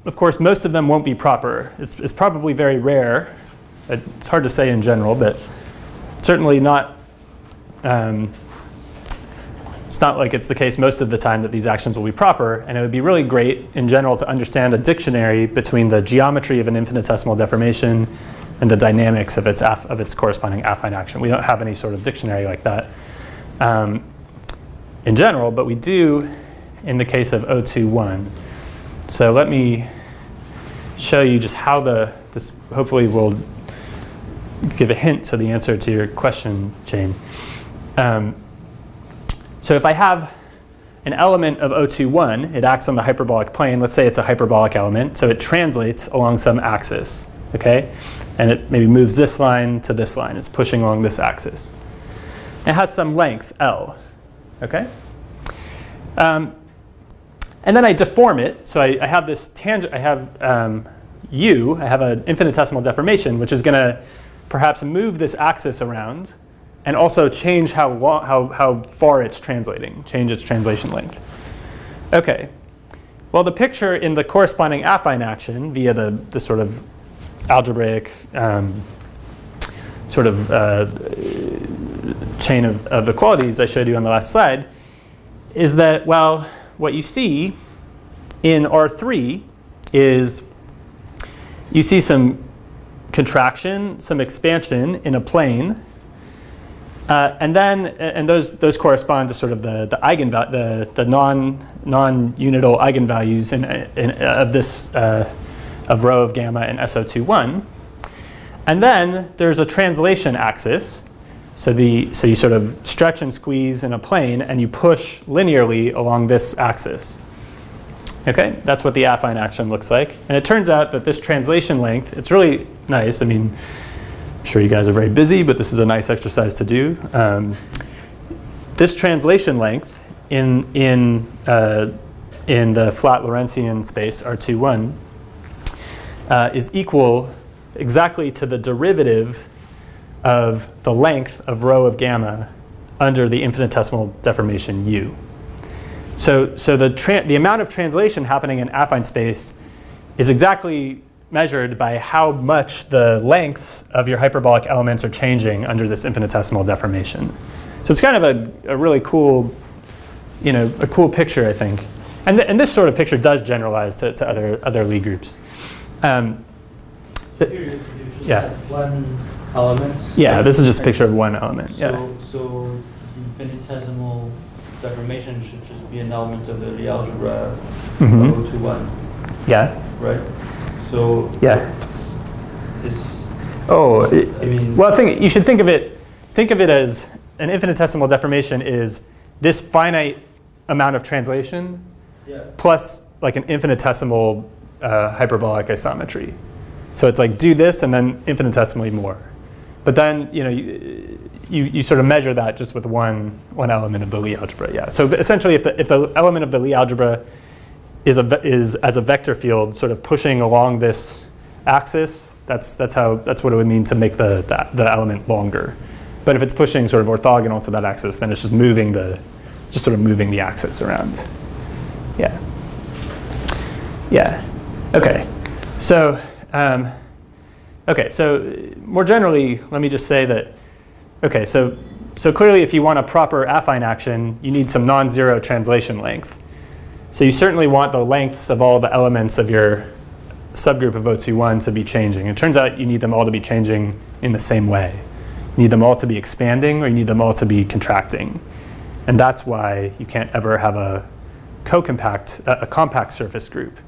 of course, most of them won't be proper. It's probably very rare. It's hard to say in general, but certainly not, it's not like it's the case most of the time that these actions will be proper. And it would be really great in general to understand a dictionary between the geometry of an infinitesimal deformation and the dynamics of its corresponding affine action. We don't have any sort of dictionary like that in general, but we do in the case of O21. So let me show you just how this hopefully will give a hint to the answer to your question, Jane. So if I have an element of O21, it acts on the hyperbolic plane. Let's say it's a hyperbolic element, so it translates along some axis, okay? And it maybe moves this line to this line. It's pushing along this axis. It has some length, L, okay? And then I deform it. So I have this tangent, I have U, I have an infinitesimal deformation, which is going to perhaps move this axis around and also change how far it's translating, change its translation length. Okay. Well, the picture in the corresponding affine action via the sort of algebraic chain of equalities I showed you on the last slide is that, well, what you see in R3 is you see some contraction, some expansion in a plane, and those correspond to sort of the non-unital eigenvalues of this of rho of gamma in SO21. And then there's a translation axis. So you sort of stretch and squeeze in a plane, and you push linearly along this axis. Okay, that's what the affine action looks like. And it turns out that this translation length, it's really nice. I mean, I'm sure you guys are very busy, but this is a nice exercise to do. This translation length in the flat Lorentzian space R21 is equal exactly to the derivative of the length of rho of gamma under the infinitesimal deformation U. So the amount of translation happening in affine space is exactly measured by how much the lengths of your hyperbolic elements are changing under this infinitesimal deformation. So it's kind of a really cool, a cool picture, I think. And this sort of picture does generalize to other Lie groups. Here you just have one element. Yeah, this is just a picture of one element. So infinitesimal deformation should just be an element of the Lie algebra O21. Yeah. Right. So yeah. Well, I think you should think of it as an infinitesimal deformation is this finite amount of translation plus like an infinitesimal hyperbolic isometry. So it's like do this and then infinitesimally more. But then you sort of measure that just with one element of the Lie algebra. Yeah. So essentially, if the element of the Lie algebra is as a vector field, sort of pushing along this axis, that's what it would mean to make the element longer. But if it's pushing sort of orthogonal to that axis, then it's just moving the just sort of moving the axis around. Yeah. Yeah. Okay. So, so more generally, let me just say that, okay, so clearly if you want a proper affine action, you need some non-zero translation length. So you certainly want the lengths of all the elements of your subgroup of O21 to be changing. It turns out you need them all to be changing in the same way. You need them all to be expanding, or you need them all to be contracting. And that's why you can't ever have a compact surface group.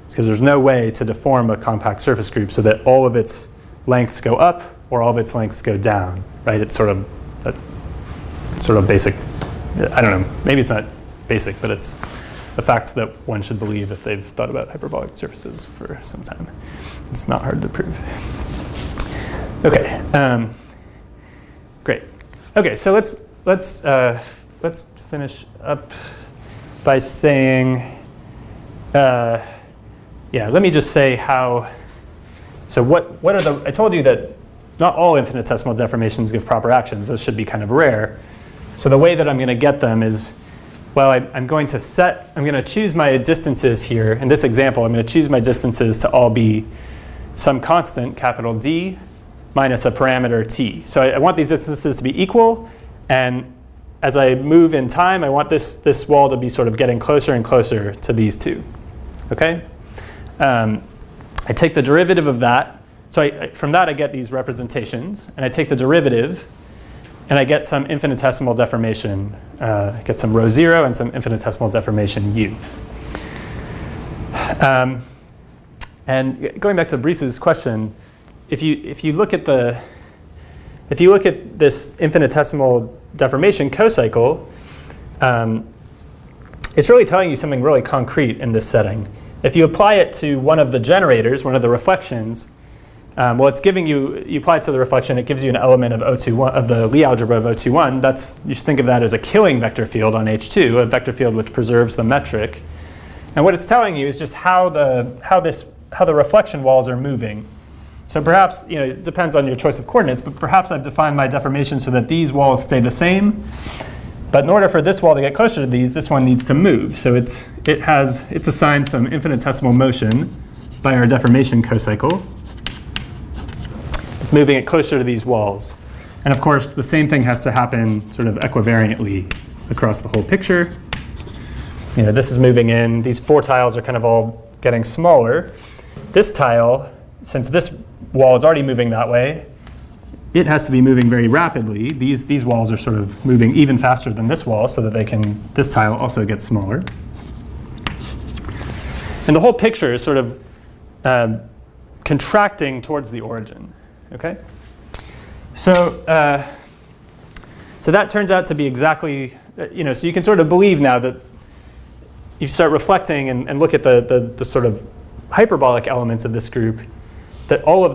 It's because there's no way to deform a compact surface group so that all of its lengths go up or all of its lengths go down, right? It's sort of basic. I don't know, maybe it's not basic, but it's a fact that one should believe if they've thought about hyperbolic surfaces for some time. It's not hard to prove. Okay, great. Okay, so let's finish up by saying, let me just say how, so what are the, I told you that not all infinitesimal deformations give proper actions. Those should be kind of rare. So the way that I'm going to get them is, well, I'm going to choose my distances here. In this example, I'm going to choose my distances to all be some constant, capital D, minus a parameter t. So I want these distances to be equal. And as I move in time, I want this wall to be sort of getting closer and closer to these two. Okay? I take the derivative of that. So from that, I get these representations. And I take the derivative, and I get some infinitesimal deformation. I get some rho 0 and some infinitesimal deformation u. And going back to Brice's question, if you look at this infinitesimal deformation cocycle, it's really telling you something really concrete in this setting. If you apply it to one of the generators, one of the reflections, well, it's giving you apply it to the reflection, it gives you an element of O21, of the Lie algebra of O21. You should think of that as a killing vector field on H2, a vector field which preserves the metric. And what it's telling you is just how the reflection walls are moving. So perhaps, it depends on your choice of coordinates, but perhaps I've defined my deformation so that these walls stay the same. But in order for this wall to get closer to these, this one needs to move. So it's assigned some infinitesimal motion by our deformation cocycle. It's moving it closer to these walls. And of course, the same thing has to happen sort of equivariantly across the whole picture. This is moving in. These four tiles are kind of all getting smaller. This tile, since this wall is already moving that way, it has to be moving very rapidly. These walls are sort of moving even faster than this wall so that this tile also gets smaller. And the whole picture is sort of contracting towards the origin. Okay? So that turns out to be exactly, so you can sort of believe now that you start reflecting and look at the sort of hyperbolic elements of this group, that all of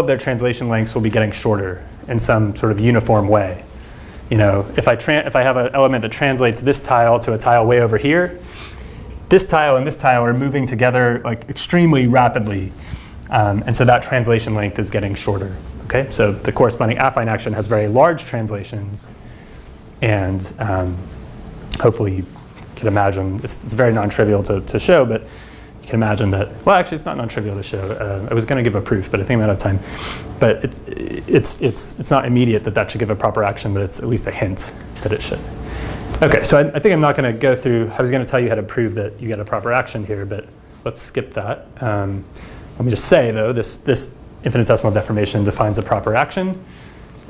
their translation lengths will be getting shorter in some sort of uniform way. If I have an element that translates this tile to a tile way over here, this tile and this tile are moving together like extremely rapidly. And so that translation length is getting shorter. Okay, so the corresponding affine action has very large translations, and hopefully you can imagine it's very non-trivial to show, but you can imagine that. Well, actually, it's not non-trivial to show. I was going to give a proof, but I think I'm out of time. But it's not immediate that should give a proper action, but it's at least a hint that it should. Okay, so I think I'm not going to go through. I was going to tell you how to prove that you get a proper action here, but let's skip that. Let me just say, though, this infinitesimal deformation defines a proper action.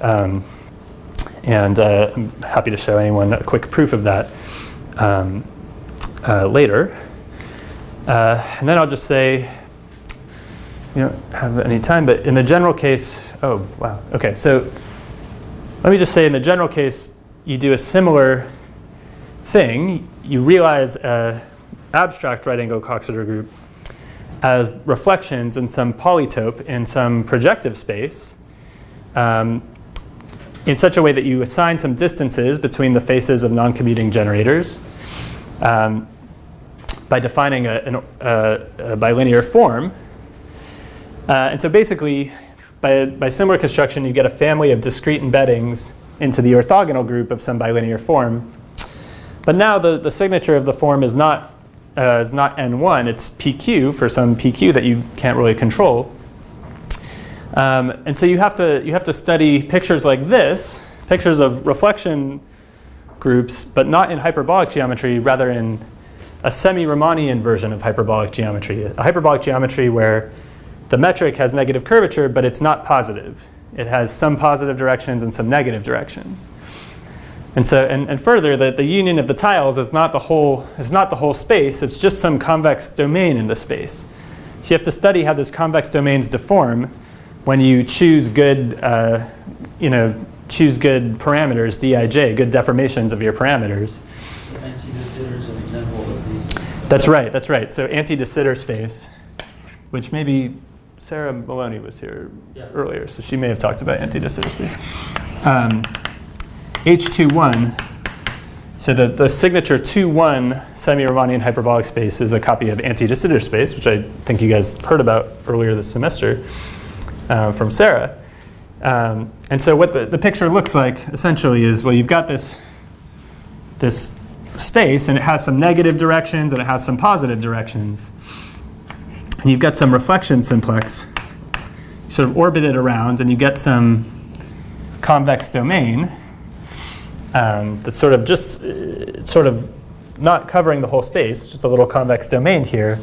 And I'm happy to show anyone a quick proof of that later. And then I'll just say, we don't have any time, but in the general case, oh, wow. OK, so let me just say in the general case, you do a similar thing. You realize an abstract right-angled Coxeter group as reflections in some polytope in some projective space in such a way that you assign some distances between the faces of non-commuting generators by defining a bilinear form. And so basically, by similar construction, you get a family of discrete embeddings into the orthogonal group of some bilinear form. But now the signature of the form is not n1, it's pq for some pq that you can't really control. And so you have to study pictures like this, pictures of reflection groups, but not in hyperbolic geometry, rather in a semi-Riemannian version of hyperbolic geometry. A hyperbolic geometry where the metric has negative curvature, but it's not positive. It has some positive directions and some negative directions. And so, and further, the union of the tiles is not the whole space. It's just some convex domain in the space. So you have to study how those convex domains deform when you choose good, choose good parameters, Dij, good deformations of your parameters. Anti-de Sitter is an example of these. That's right. That's right. So anti-de Sitter space, which maybe Sarah Maloney was here earlier, so she may have talked about anti-de Sitter space. H21, so the signature 2-1 semi-Riemannian hyperbolic space is a copy of anti-de Sitter space, which I think you guys heard about earlier this semester from Sarah. And so what the picture looks like essentially is, well, you've got this space, and it has some negative directions and it has some positive directions. And you've got some reflection simplex. You sort of orbit it around, and you get some convex domain that's sort of not covering the whole space, just a little convex domain here.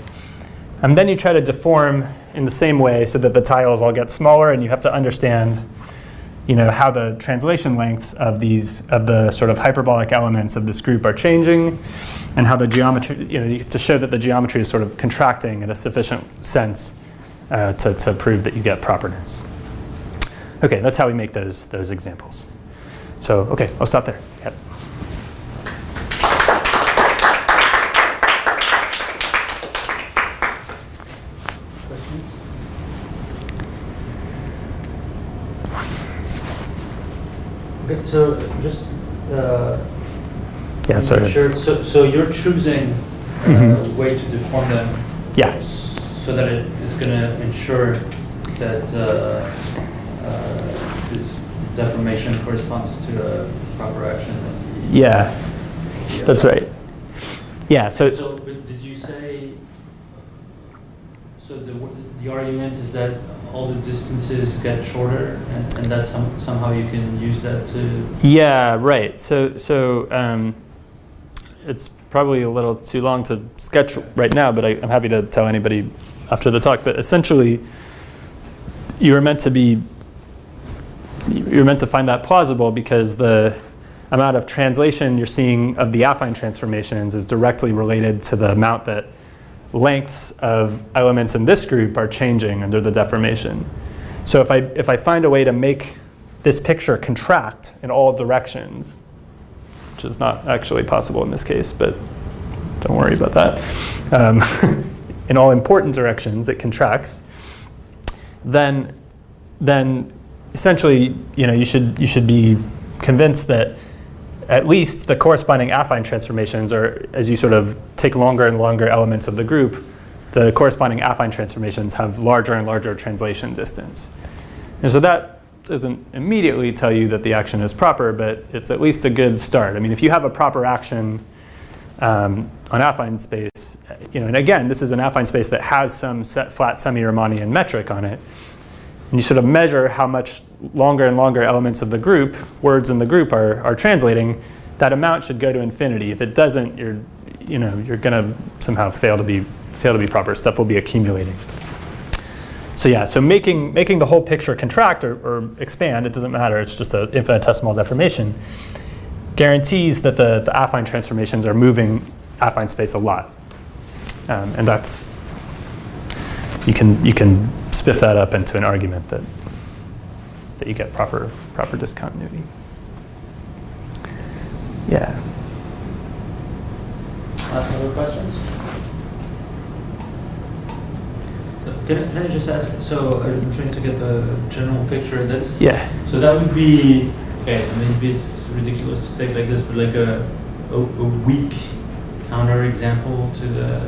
And then you try to deform in the same way so that the tiles all get smaller, and you have to understand, how the translation lengths of the sort of hyperbolic elements of this group are changing, and how the geometry, you have to show that the geometry is sort of contracting in a sufficient sense to prove that you get properness. Okay, that's how we make those examples. So, okay, I'll stop there. Yep. Questions? Okay, so just Yeah, sorry. sure. So you're choosing a way to deform them, Yeah. so that it is going to ensure that this deformation corresponds to a proper action. Yeah, that's right. Yeah, so But did you say? So the argument is that all the distances get shorter, and that somehow you can use that to. yeah, right. So it's probably a little too long to sketch right now, but I'm happy to tell anybody after the talk. But essentially, you're meant to find that plausible because the amount of translation you're seeing of the affine transformations is directly related to the amount that lengths of elements in this group are changing under the deformation. So if I find a way to make this picture contract in all directions, which is not actually possible in this case, but don't worry about that. In all important directions, it contracts. Then essentially, you should be convinced that at least the corresponding affine transformations, or as you sort of take longer and longer elements of the group, the corresponding affine transformations have larger and larger translation distance. And so that doesn't immediately tell you that the action is proper, but it's at least a good start. I mean, if you have a proper action on affine space, and again, this is an affine space that has some set flat semi-Riemannian metric on it, and you sort of measure how much longer and longer elements of the group, words in the group are translating, that amount should go to infinity. If it doesn't, you're going to somehow fail to be proper. Stuff will be accumulating. So yeah, so making the whole picture contract or expand, it doesn't matter, it's just an infinitesimal deformation, guarantees that the affine transformations are moving affine space a lot. And that's, you can spiff that up into an argument that you get proper discontinuity. Yeah. Other questions? Can I just ask, so I'm trying to get the general picture. Yeah. So that would be, okay, maybe it's ridiculous to say it like this, but like a weak counterexample to the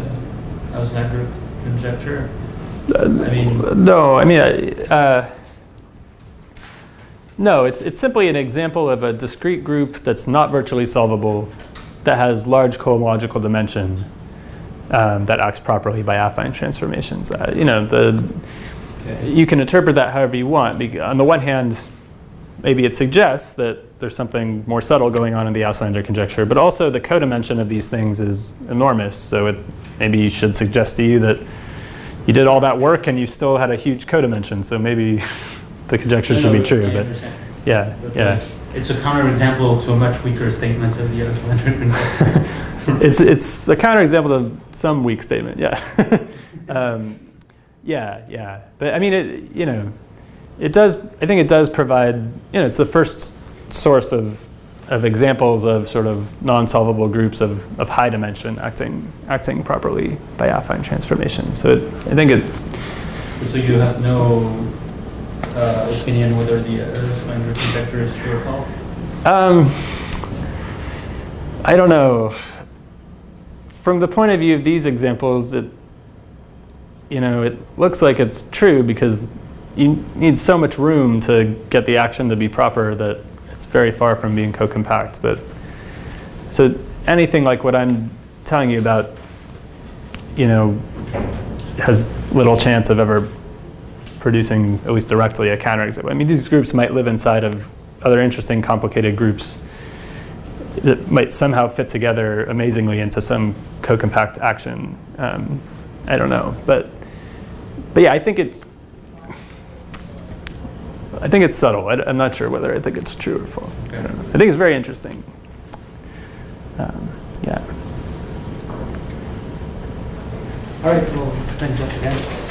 Auslander conjecture? No, it's simply an example of a discrete group that's not virtually solvable, that has large cohomological dimension that acts properly by affine transformations. You can interpret that however you want. On the one hand, maybe it suggests that there's something more subtle going on in the Auslander conjecture, but also the codimension of these things is enormous. So it maybe should suggest to you that you did all that work and you still had a huge codimension. So maybe the conjecture should be true. But yeah. It's a counterexample to a much weaker statement of the Auslander conjecture. It's a counterexample to some weak statement. Yeah. Yeah. But I mean, it does. I think it does provide. It's the first source of examples of sort of non-solvable groups of high dimension acting properly by affine transformation. So I think it. So you have no opinion whether the Auslander conjecture is true or false? I don't know. From the point of view of these examples, it looks like it's true because you need so much room to get the action to be proper that it's very far from being co-compact. But so anything like what I'm telling you about, has little chance of ever producing, at least directly, a counterexample. I mean, these groups might live inside of other interesting, complicated groups that might somehow fit together amazingly into some co-compact action. I don't know, but yeah, I think it's subtle. I'm not sure whether I think it's true or false. Okay. I don't know. I think it's very interesting. Yeah. All right, well, let's thank Jeff again.